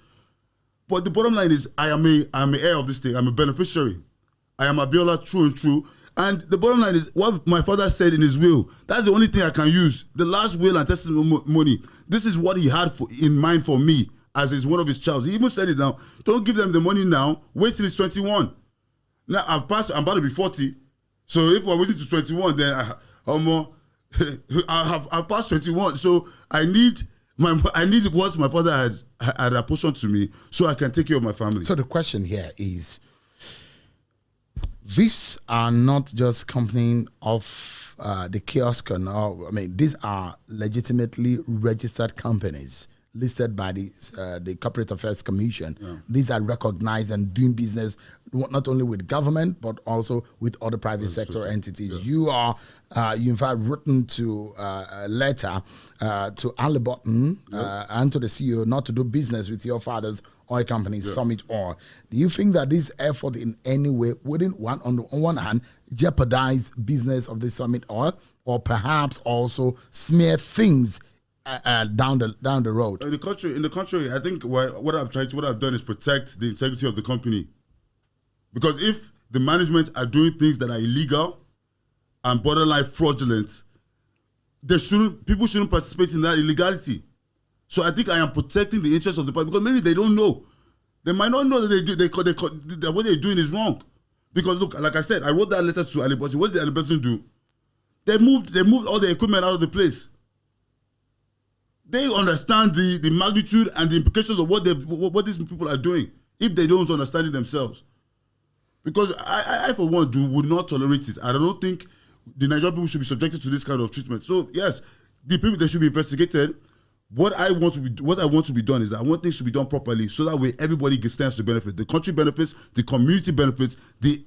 But the bottom line is, I am an heir of this thing. I'm a beneficiary. I am Abiola, true and true. And the bottom line is, what my father said in his will, that's the only thing I can use. The last will and testimony, this is what he had in mind for me as one of his child. He even said it now, don't give them the money now, wait till he's 21. Now, I'm about to be 40. So if we're waiting to 21, then I've passed 21, so I need what my father had apportioned to me, so I can take care of my family. So the question here is, these are not just company of the kiosk. These are legitimately registered companies listed by the Corporate Affairs Commission. Yeah. These are recognized and doing business not only with government but also with other private sector entities. Yeah. You in fact written to a letter to Ali Button and to the CEO not to do business with your father's oil company, Summit Oil. Do you think that this effort in any way wouldn't, on one hand, jeopardize business of the Summit Oil, or perhaps also smear things down the road? In the contrary, I think what I've done is protect the integrity of the company. Because if the management are doing things that are illegal and borderline fraudulent, people shouldn't participate in that illegality. So I think I am protecting the interests of the public, because maybe they don't know. They might not know that what they're doing is wrong. Because look, like I said, I wrote that letter to Ali Button. What did Ali Button do? They moved all the equipment out of the place. They understand the magnitude and the implications of what these people are doing if they don't understand it themselves. Because I for one, would not tolerate it. I don't think the Nigerian people should be subjected to this kind of treatment. So yes, the people, they should be investigated. What I want to be done is that I want things to be done properly, so that way everybody stands to benefit. The country benefits, the community benefits, the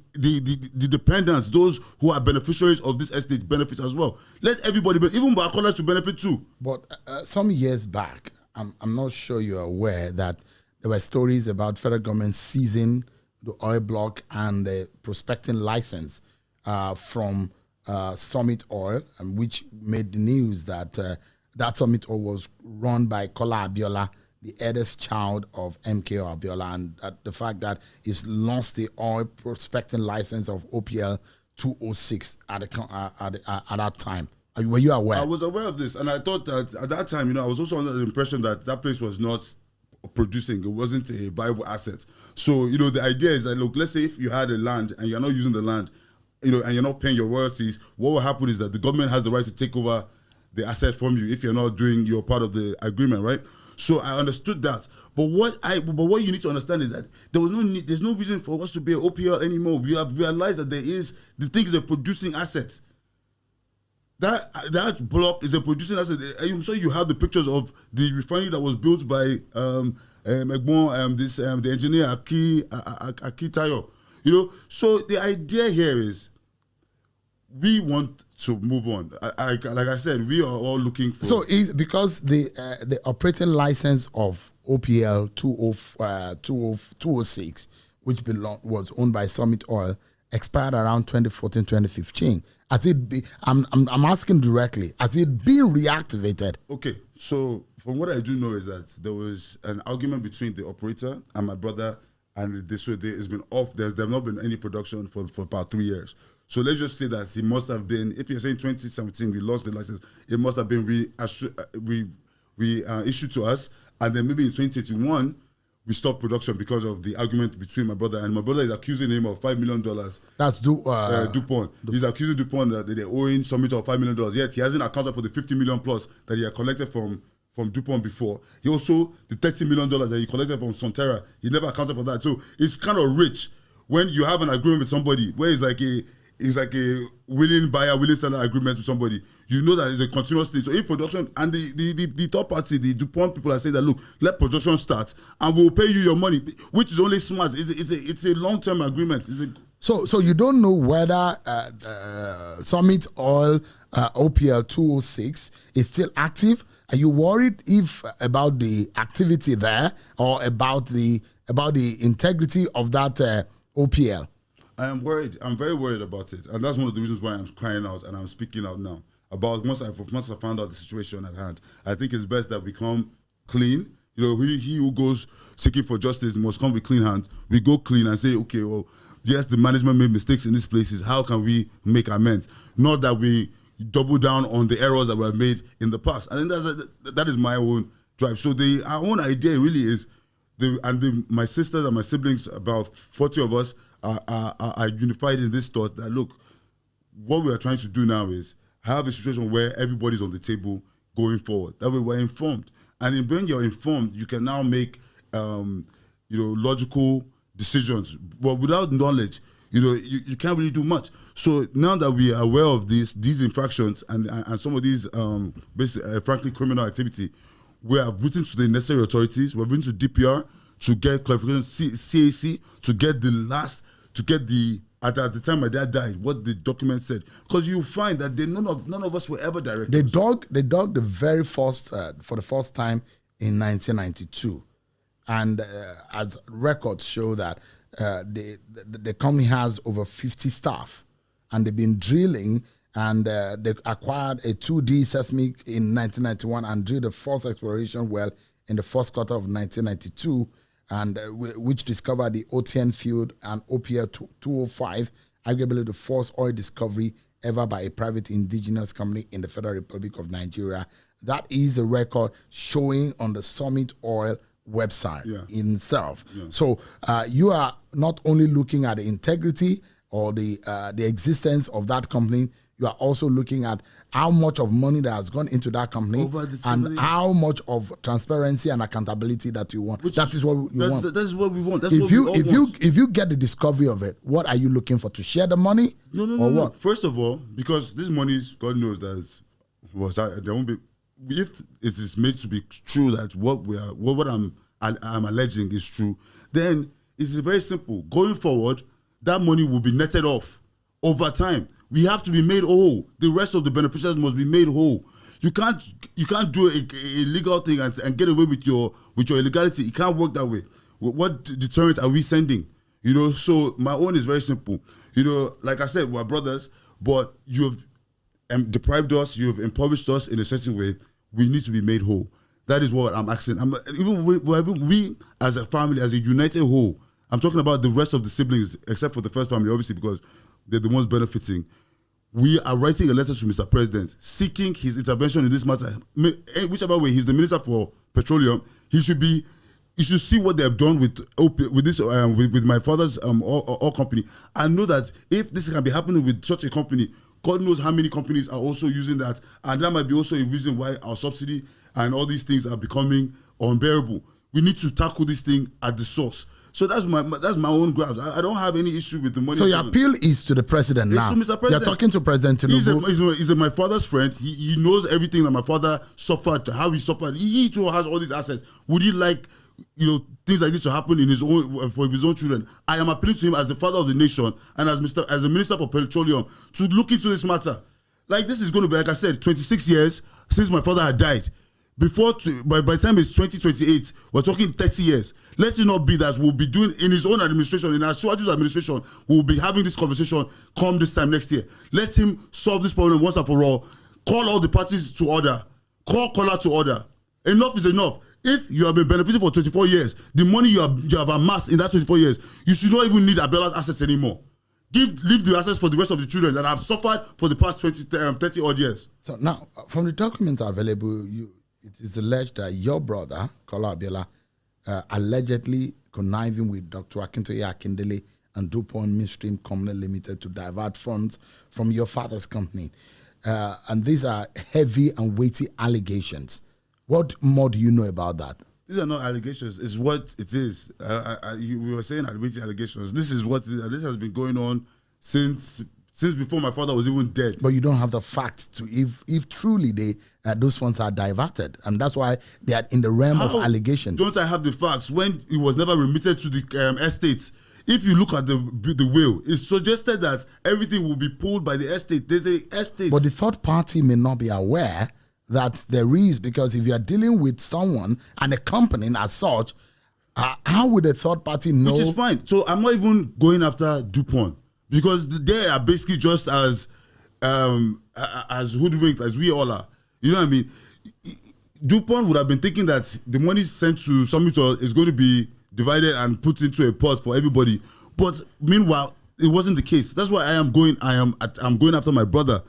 dependents, those who are beneficiaries of this estate benefits as well. Let everybody, even Bakola should benefit too. But some years back, I'm not sure you're aware that there were stories about federal government seizing the oil block and the prospecting license from Summit Oil, which made the news that that Summit Oil was run by Kola Abiola, the eldest child of MKO Abiola, and the fact that he's lost the oil prospecting license of OPL 206 at that time. Were you aware? I was aware of this, and I thought that at that time, I was also under the impression that that place was not producing. It wasn't a viable asset. So, the idea is that, look, let's say if you had a land and you're not using the land, and you're not paying your royalties, what will happen is that the government has the right to take over the asset from you if you're not doing your part of the agreement, right? So I understood that. But what you need to understand is that there's no reason for us to be an OPL anymore. We have realized that the thing is a producing asset. That block is a producing asset. I'm sure you have the pictures of the refinery that was built by the engineer Aki Tayo. So the idea here is we want to move on. Like I said, we are all looking for. So is because the operating license of OPL 206, which was owned by Summit Oil, expired around 2014, 2015. I'm asking directly, has it been reactivated? Okay, so from what I do know is that there was an argument between the operator and my brother, and it's been off. There's not been any production for about 3 years. So let's just say that it must have been, if you're saying 2017 we lost the license, it must have been issued to us, and then maybe in 2021 we stopped production because of the argument between my brother, and my brother is accusing him of $5 million. That's DuPont. He's accusing DuPont that they're owing Summit of $5 million. Yet he hasn't accounted for the $50 million plus that he had collected from DuPont before. He also, the $30 million that he collected from Sonterra, he never accounted for that. So it's kind of rich when you have an agreement with somebody where it's like a willing buyer, willing seller agreement with somebody. You know that it's a continuous thing. So if production, and the third party, the DuPont people are saying that, look, let production start and we'll pay you your money, which is only smart. It's a long-term agreement. So you don't know whether Summit Oil OPL 206 is still active? Are you worried about the activity there, or about the integrity of that OPL? I am worried. I'm very worried about it, and that's one of the reasons why I'm crying out and I'm speaking out now. About once I found out the situation at hand, I think it's best that we come clean. He who goes seeking for justice must come with clean hands. We go clean and say, okay, well, yes, the management made mistakes in these places. How can we make amends? Not that we double down on the errors that were made in the past. I think that is my own drive. So our own idea really is, my sisters and my siblings, about 40 of us, are unified in this thought that, look, what we are trying to do now is have a situation where everybody's on the table going forward. That way we're informed. And when you're informed, you can now make logical decisions. But without knowledge, you can't really do much. So now that we are aware of these infractions and some of these frankly criminal activity, we have written to the necessary authorities, we've written to DPR to get clarification, CAC to get at the time my dad died, what the document said, because you find that none of us were ever directed. They dug the very first for the first time in 1992, and as records show that the company has over 50 staff, and they've been drilling, and they acquired a 2D seismic in 1991 and drilled the first exploration well in the first quarter of 1992. And which discovered the OTN Feud and OPL 205, arguably the first oil discovery ever by a private indigenous company in the Federal Republic of Nigeria. That is a record showing on the Summit Oil website in itself. Yeah. So you are not only looking at the integrity or the existence of that company, you are also looking at how much of money that has gone into that company and how much of transparency and accountability that you want. That is what you want. That is what we want. If you get the discovery of it, what are you looking for? To share the money? No. What? First of all, because this money, God knows there won't be. If it is made to be true that what I'm alleging is true, then it's very simple. Going forward, that money will be netted off over time. We have to be made whole. The rest of the beneficiaries must be made whole. You can't do a legal thing and get away with your illegality. It can't work that way. What deterrent are we sending? So my own is very simple. Like I said, we're brothers, but you have deprived us, you have impoverished us in a certain way. We need to be made whole. That is what I'm asking. Even we as a family, as a united whole, I'm talking about the rest of the siblings, except for the first family, obviously, because they're the ones benefiting. We are writing a letter to Mr. President seeking his intervention in this matter. Whichever way, he's the Minister for Petroleum. He should see what they have done with this with my father's oil company. I know that if this can be happening with such a company, God knows how many companies are also using that, and that might be also a reason why our subsidy and all these things are becoming unbearable. We need to tackle this thing at the source. So that's my own grasp. I don't have any issue with the money. So your appeal is to the president now. To Mr. President. You're talking to President Tinubu. He's my father's friend. He knows everything that my father suffered, how he suffered. He too has all these assets. Would he like things like this to happen in his own for his own children? I am appealing to him as the father of the nation and as the Minister for Petroleum to look into this matter. Like, this is going to be, like I said, 26 years since my father had died. By the time it's 2028, we're talking 30 years. Let it not be that we'll be doing in his own administration, in Asiwaju's administration, we'll be having this conversation come this time next year. Let him solve this problem once and for all. Call all the parties to order. Call Kola to order. Enough is enough. If you have been benefiting for 24 years, the money you have amassed in that 24 years, you should not even need Abiola's assets anymore. Leave the assets for the rest of the children that have suffered for the past 30 odd years. So now, from the documents available, it is alleged that your brother, Kola Abiola, allegedly conniving with Dr. Akintoye Akindele and DuPont Midstream Company Limited to divert funds from your father's company. And these are heavy and weighty allegations. What more do you know about that? These are not allegations. It's what it is. We were saying weighty allegations. This is what it is. This has been going on since before my father was even dead. But you don't have the facts to if truly those funds are diverted, and that's why they are in the realm of allegations. Don't I have the facts when it was never remitted to the estate? If you look at the will, it's suggested that everything will be pulled by the estate. There's a estate, but the third party may not be aware that there is, because if you are dealing with someone and a company as such, how would a third party know? Which is fine. So I'm not even going after DuPont, because they are basically just as hoodwinked as we all are. You know what I mean? DuPont would have been thinking that the money sent to Summitor is going to be divided and put into a pot for everybody. But meanwhile, it wasn't the case. That's why I'm going after my brother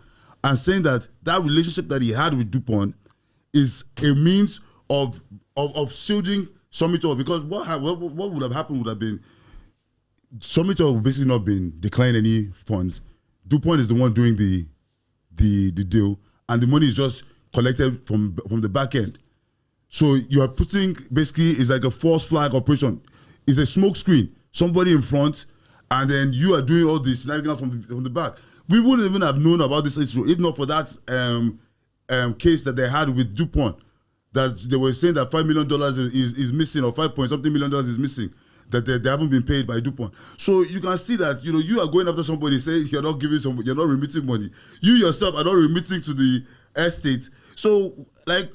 and saying that relationship that he had with DuPont is a means of shielding Summitor, because what would have happened would have been Summitor would basically not been declining any funds. DuPont is the one doing the deal, and the money is just collected from the back end. So you are putting, basically, it's like a false flag operation. It's a smoke screen. Somebody in front, and then you are doing all this shenanigans from the back. We wouldn't even have known about this issue if not for that case that they had with DuPont, that they were saying that $5 million is missing, or $5-point-something million is missing, that they haven't been paid by DuPont. So you can see that you are going after somebody, saying you're not remitting money. You yourself are not remitting to the estate. So, like,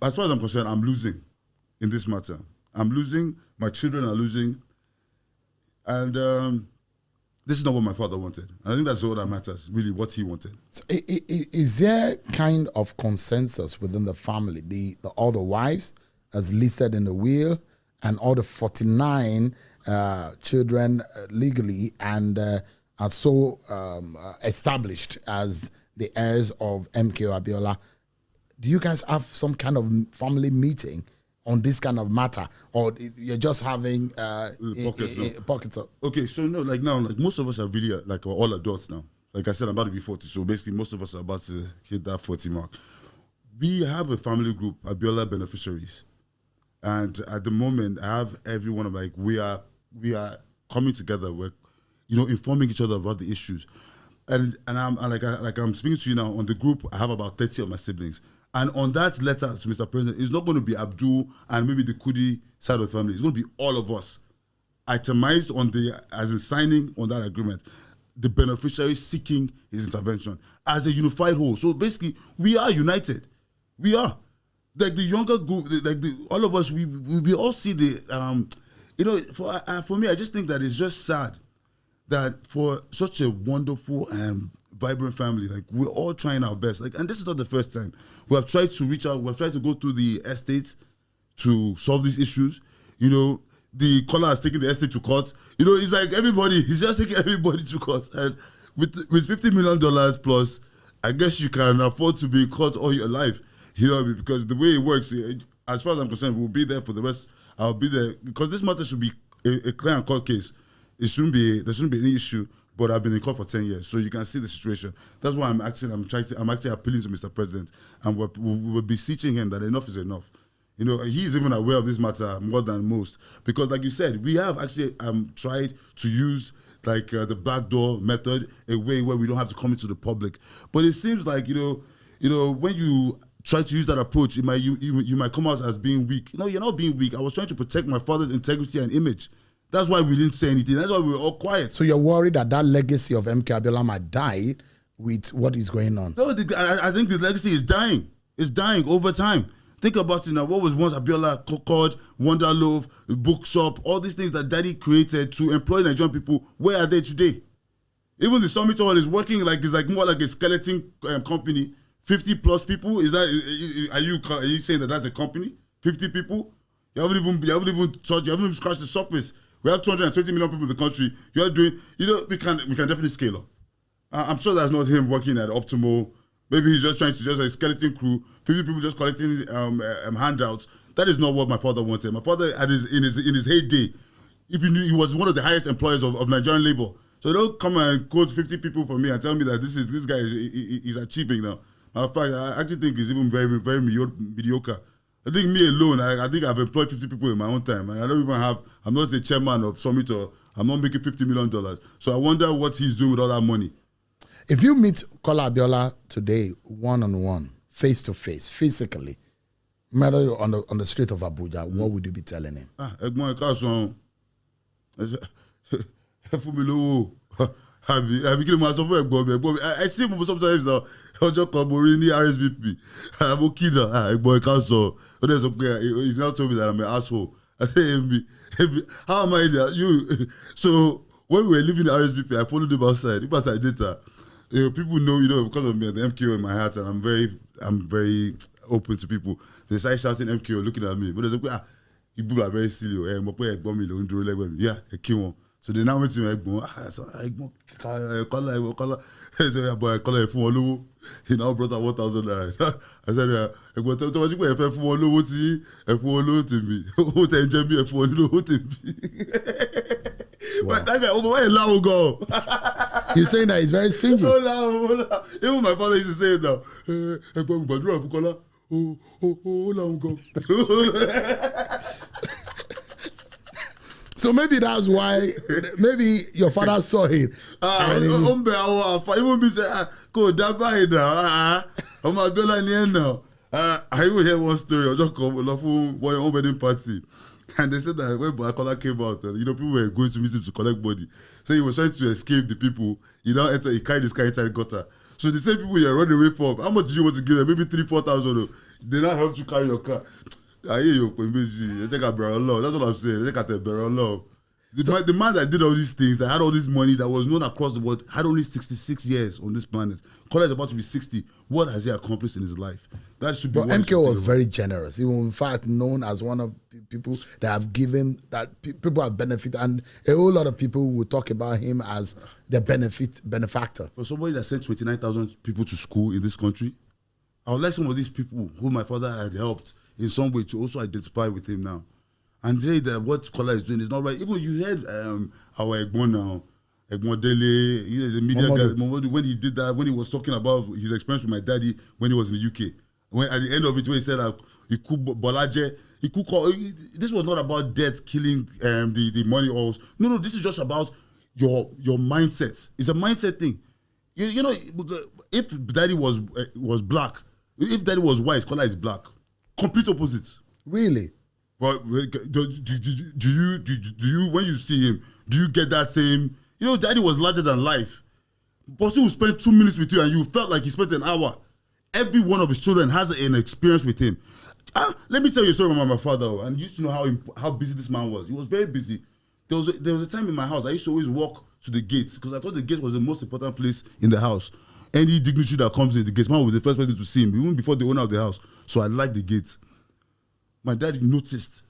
as far as I'm concerned, I'm losing in this matter. I'm losing. My children are losing, and this is not what my father wanted. I think that's all that matters, really, what he wanted. So is there kind of consensus within the family, all the wives as listed in the will, and all the 49 children legally and are so established as the heirs of MKO Abiola? Do you guys have some kind of family meeting on this kind of matter, or you're just having pockets of? Okay, so no, like now, like most of us are really like we're all adults now. Like I said, I'm about to be 40, so basically most of us are about to hit that 40 mark. We have a family group, Abiola beneficiaries, and at the moment, I have everyone of like we are coming together. We're informing each other about the issues, and I'm speaking to you now on the group. I have about 30 of my siblings. And on that letter to Mr. President, it's not going to be Abdul and maybe the Kudi side of the family. It's going to be all of us, itemized as in signing on that agreement, the beneficiary seeking his intervention as a unified whole. So basically, we are united. We are. Like the younger group, all of us, we all see for me, I just think that it's just sad that for such a wonderful and vibrant family. Like, we're all trying our best. Like, and this is not the first time. We have tried to reach out. We have tried to go through the estates to solve these issues. You know, the Kola has taken the estate to court. You know, it's like everybody, he's just taking everybody to court. And with $50 million plus, I guess you can afford to be in court all your life. You know, because the way it works, as far as I'm concerned, we'll be there for the rest. I'll be there because this matter should be a clear and court case. There shouldn't be any issue. But I've been in court for 10 years, so you can see the situation. That's why I'm actually appealing to Mr. President, and we're beseeching him that enough is enough. You know, he's even aware of this matter more than most, because, like you said, we have actually tried to use the backdoor method, a way where we don't have to come into the public. But it seems like you know when you try to use that approach, you might come out as being weak. No, you're not being weak. I was trying to protect my father's integrity and image. That's why we didn't say anything. That's why we were all quiet. So you're worried that legacy of MKO Abiola might die with what is going on? No, I think the legacy is dying. It's dying over time. Think about it now. What was once Abiola called Wonder Loaf, Bookshop, all these things that Daddy created to employ Nigerian people, where are they today? Even the Summit Hall is working it's more like a skeleton company. 50 plus people. Are you saying that that's a company? 50 people? You haven't even scratched the surface. We have 220 million people in the country. You're doing, we can definitely scale up. I'm sure that's not him working at Optimal. Maybe he's just trying to a skeleton crew, 50 people just collecting handouts. That is not what my father wanted. My father, in his heyday, if you knew, he was one of the highest employers of Nigerian labor. So don't come and quote 50 people for me and tell me that this guy is achieving now. Matter of fact, I actually think he's even very, very mediocre. I think me alone, I think I've employed 50 people in my own time. And I'm not the chairman of Summit, or I'm not making $50 million. So I wonder what he's doing with all that money. If you meet Kola Abiola today, one-on-one, face-to-face, physically, whether you're on the street of Abuja, what would you be telling him? I see him sometimes ọjọ́ kan mo rí ní RSVP mo kí náà ẹ̀gbọ́n ẹ̀ka sọ ó dẹ̀ sọ pé he now told me that I'm an asshole. I say how am I there? So when we were leaving the RSVP, I followed him outside. If I data, people know, because of me, the MKO in my heart, and I'm very open to people. They started shouting MKO, looking at me, but they say, people are very silly. Yeah, they kill one. So they now went to Egbon. Kola. So boy, Kola fún wọn lówó. He now brought out 1,000 naira. I said, Egbon, tó wá sí pé ẹ fẹ́ fún wọn lówó tí ẹ fún wọn lówó tèmi. Owó tẹ̀ ń jẹ mí ẹ fún wọn lówó tèmi. But that guy, why allow go? You're saying that he's very stingy. Even my father used to say it now. Egbon, gbàdúrà fún Kola. Allow go. So maybe that's why, maybe your father saw it. Even me say, go Dubai now. I'm Abiola in now. I even hear one story. I just come for one wedding party. And they said that when Kola came out, people were going to meet him to collect body. So he was trying to escape the people. He carried his car inside the gutter. So the same people you're running away from, how much do you want to give them? Maybe 3,000-4,000. They now help you carry your car. I hear you. That's what I'm saying. The man that did all these things, that had all this money, that was known across the world, had only 66 years on this planet. Kola is about to be 60. What has he accomplished in his life? That should be. But MKO was very generous. He was, in fact, known as one of the people that have given, that people have benefited, and a whole lot of people will talk about him as the benefactor. For somebody that sent 29,000 people to school in this country, I would like some of these people who my father had helped in some way to also identify with him now and say that what Kola is doing is not right. Even you heard our Egbon now, Egbon Dele, the media guy, when he did that, when he was talking about his experience with my daddy when he was in the UK. When at the end of it, when he said he could Bolaje, he could call. This was not about death, killing the money. No, this is just about your mindset. It's a mindset thing. You know, if daddy was black, if daddy was white, Kola is black. Complete opposite. Really? But do you when you see him, do you get that same? Daddy was larger than life. But he will spend 2 minutes with you, and you felt like he spent an hour. Every one of his children has an experience with him. Let me tell you a story about my father, and you used to know how busy this man was. He was very busy. There was a time in my house I used to always walk to the gate because I thought the gate was the most important place in the house. Any dignitary that comes in, the gate man was the first person to see him, even before the owner of the house. So I liked the gate. My dad noticed,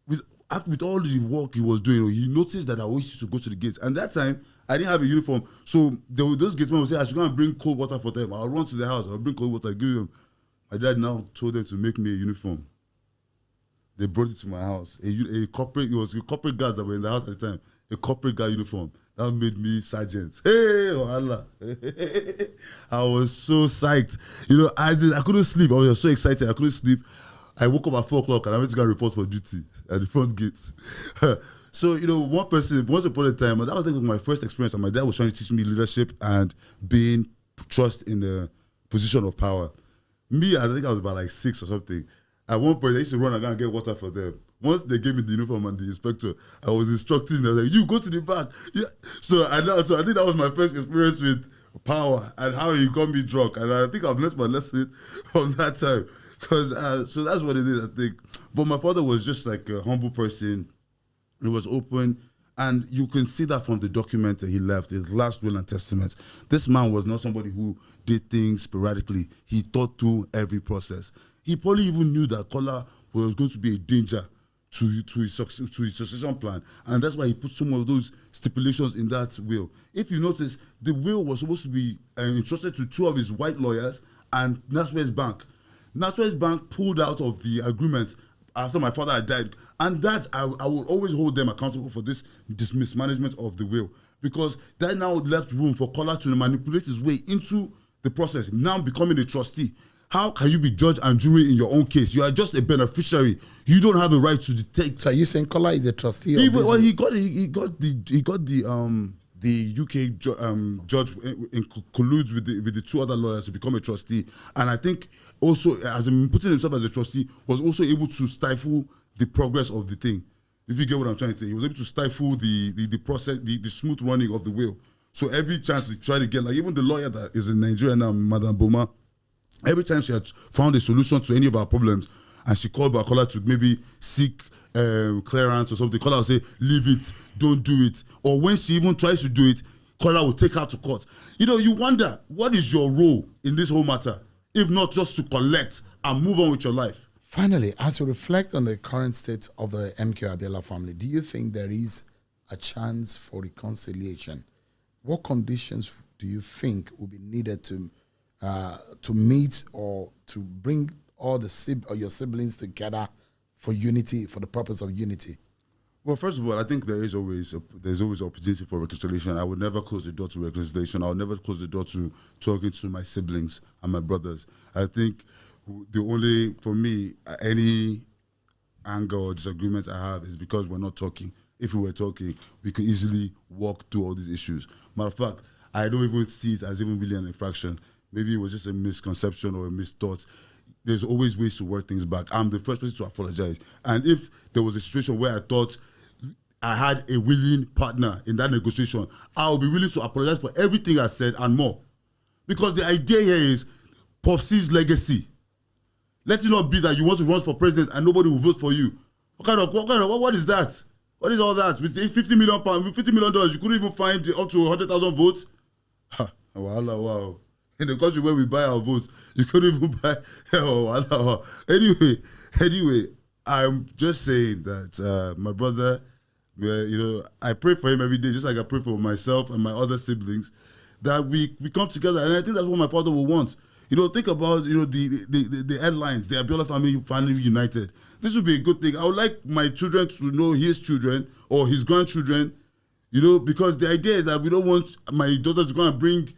with all the work he was doing, he noticed that I always used to go to the gates. And that time, I didn't have a uniform. So those gatesmen would say, I should go and bring cold water for them. I'll run to the house, I'll bring cold water, give them. My dad now told them to make me a uniform. They brought it to my house. A corporate, it was corporate guards that were in the house at the time. A corporate guard uniform. That made me sergeant. Hey, Allah. I was so psyched. I couldn't sleep. I was so excited. I couldn't sleep. I woke up at 4 o'clock and I went to go and report for duty at the front gate. So, one person, once upon a time, that was my first experience. And my dad was trying to teach me leadership and being trust in the position of power. Me, I think I was about like 6 or something. At one point, I used to run and go and get water for them. Once they gave me the uniform and the inspector, I was instructing. I was like, "You go to the back." Yeah. So I think that was my first experience with power and how he got me drunk. And I think I've learned my lesson from that time. So that's what it is, I think. But my father was just like a humble person. He was open. And you can see that from the document that he left, his last will and testament. This man was not somebody who did things sporadically. He thought through every process. He probably even knew that Kola was going to be a danger to his succession plan. And that's why he put some of those stipulations in that will. If you notice, the will was supposed to be entrusted to 2 of his white lawyers and NatWest Bank. NatWest Bank pulled out of the agreement after my father had died. And that, I will always hold them accountable for this mismanagement of the will. Because that now left room for Kola to manipulate his way into the process, now becoming a trustee. How can you be judge and jury in your own case? You are just a beneficiary. You don't have a right to detect. So are you saying Kola is a trustee? He got the UK judge in colludes with the 2 other lawyers to become a trustee, and I think also as in putting himself as a trustee was also able to stifle the progress of the thing. If you get what I'm trying to say, he was able to stifle the process, the smooth running of the will. So every chance to try to get, like even the lawyer that is in Nigeria now, Madam Boma. Every time she had found a solution to any of our problems and she called Kola to maybe seek clearance or something, Kola would say, leave it, don't do it. Or when she even tries to do it, Kola will take her to court. You wonder, what is your role in this whole matter, if not just to collect and move on with your life? Finally, as you reflect on the current state of the MKO Abiola family, do you think there is a chance for reconciliation? What conditions do you think will be needed to meet or to bring all your siblings together for unity, for the purpose of unity? Well, first of all, I think there's always opportunity for reconciliation. I would never close the door to reconciliation. I would never close the door to talking to my siblings and my brothers. I think for me, any anger or disagreements I have is because we're not talking. If we were talking, we could easily walk through all these issues. Matter of fact, I don't even see it as even really an infraction. Maybe it was just a misconception or a misthought. There's always ways to work things back. I'm the first person to apologize. And if there was a situation where I thought I had a willing partner in that negotiation, I'll be willing to apologize for everything I said and more. Because the idea here is Popsy's legacy. Let it not be that you want to run for president and nobody will vote for you. What is that? What is all that? With £50 million, $50 million, you couldn't even find up to 100,000 votes? Wow. In the country where we buy our votes, you couldn't even buy. Anyway, I'm just saying that my brother, I pray for him every day, just like I pray for myself and my other siblings, that we come together. And I think that's what my father will want. Think about the headlines, the Abiola family finally united. This would be a good thing. I would like my children to know his children or his grandchildren, because the idea is that we don't want my daughter to go and bring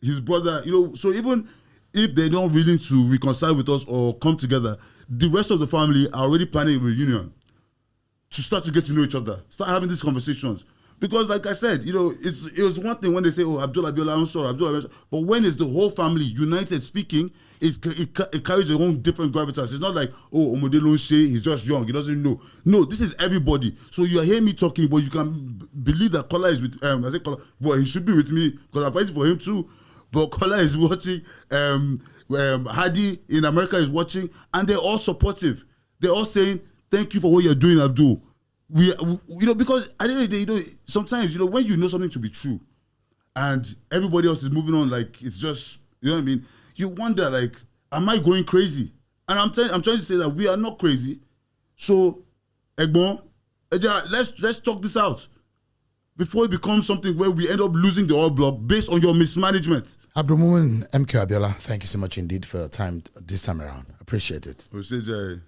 his brother, so even if they're not willing to reconcile with us or come together, the rest of the family are already planning a reunion to start to get to know each other, start having these conversations. Because like I said, it was one thing when they say, oh, Abdul Abiola, I'm sorry, Abdul Abiola. But when it's the whole family united speaking, it carries its own different gravitas. It's not like, oh, Omodelo Shea, he's just young, he doesn't know. No, this is everybody. So you hear me talking, but you can believe that Kola is with, I say Kola, well, he should be with me because I'm fighting for him too. But Kola is watching, Hadi in America is watching, and they're all supportive. They're all saying, thank you for what you're doing, Abdul. because at the end of the day, sometimes, when you know something to be true and everybody else is moving on like it's just, you know what I mean? You wonder, like, am I going crazy? And I'm trying to say that we are not crazy. So, Egbon, let's talk this out before it becomes something where we end up losing the oil block based on your mismanagement. Abdul-mumin MKO Abiola, thank you so much indeed for your time this time around. Appreciate it.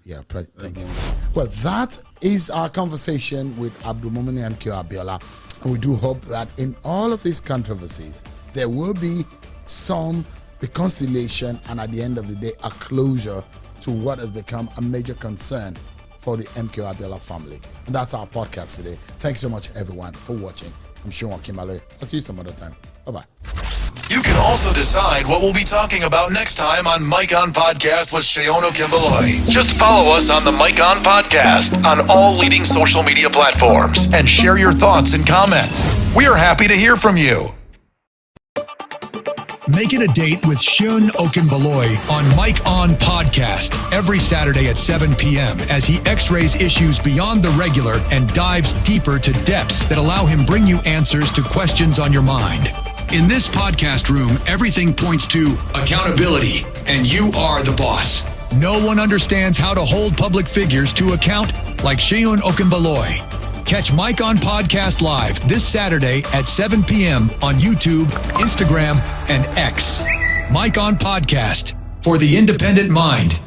Yeah, thank you. Well, that is our conversation with Abdul-mumin MKO Abiola. And we do hope that in all of these controversies, there will be some reconciliation and at the end of the day, a closure to what has become a major concern for the MKO Abiola family. And that's our podcast today. Thanks so much, everyone, for watching. I'm Seun Okinbaloye. I'll see you some other time. Bye-bye. You can also decide what we'll be talking about next time on Mike On Podcast with Seun Okinbaloye. Just follow us on the Mike On Podcast on all leading social media platforms and share your thoughts and comments. We are happy to hear from you. Make it a date with Seun Okinbaloye on Mike On Podcast every Saturday at 7 p.m. as he x-rays issues beyond the regular and dives deeper to depths that allow him bring you answers to questions on your mind. In this podcast room, everything points to accountability, and you are the boss. No one understands how to hold public figures to account like Seun Okinbaloye. Catch Mike On Podcast live this Saturday at 7 p.m. on YouTube, Instagram, and X. Mike On Podcast for the independent mind.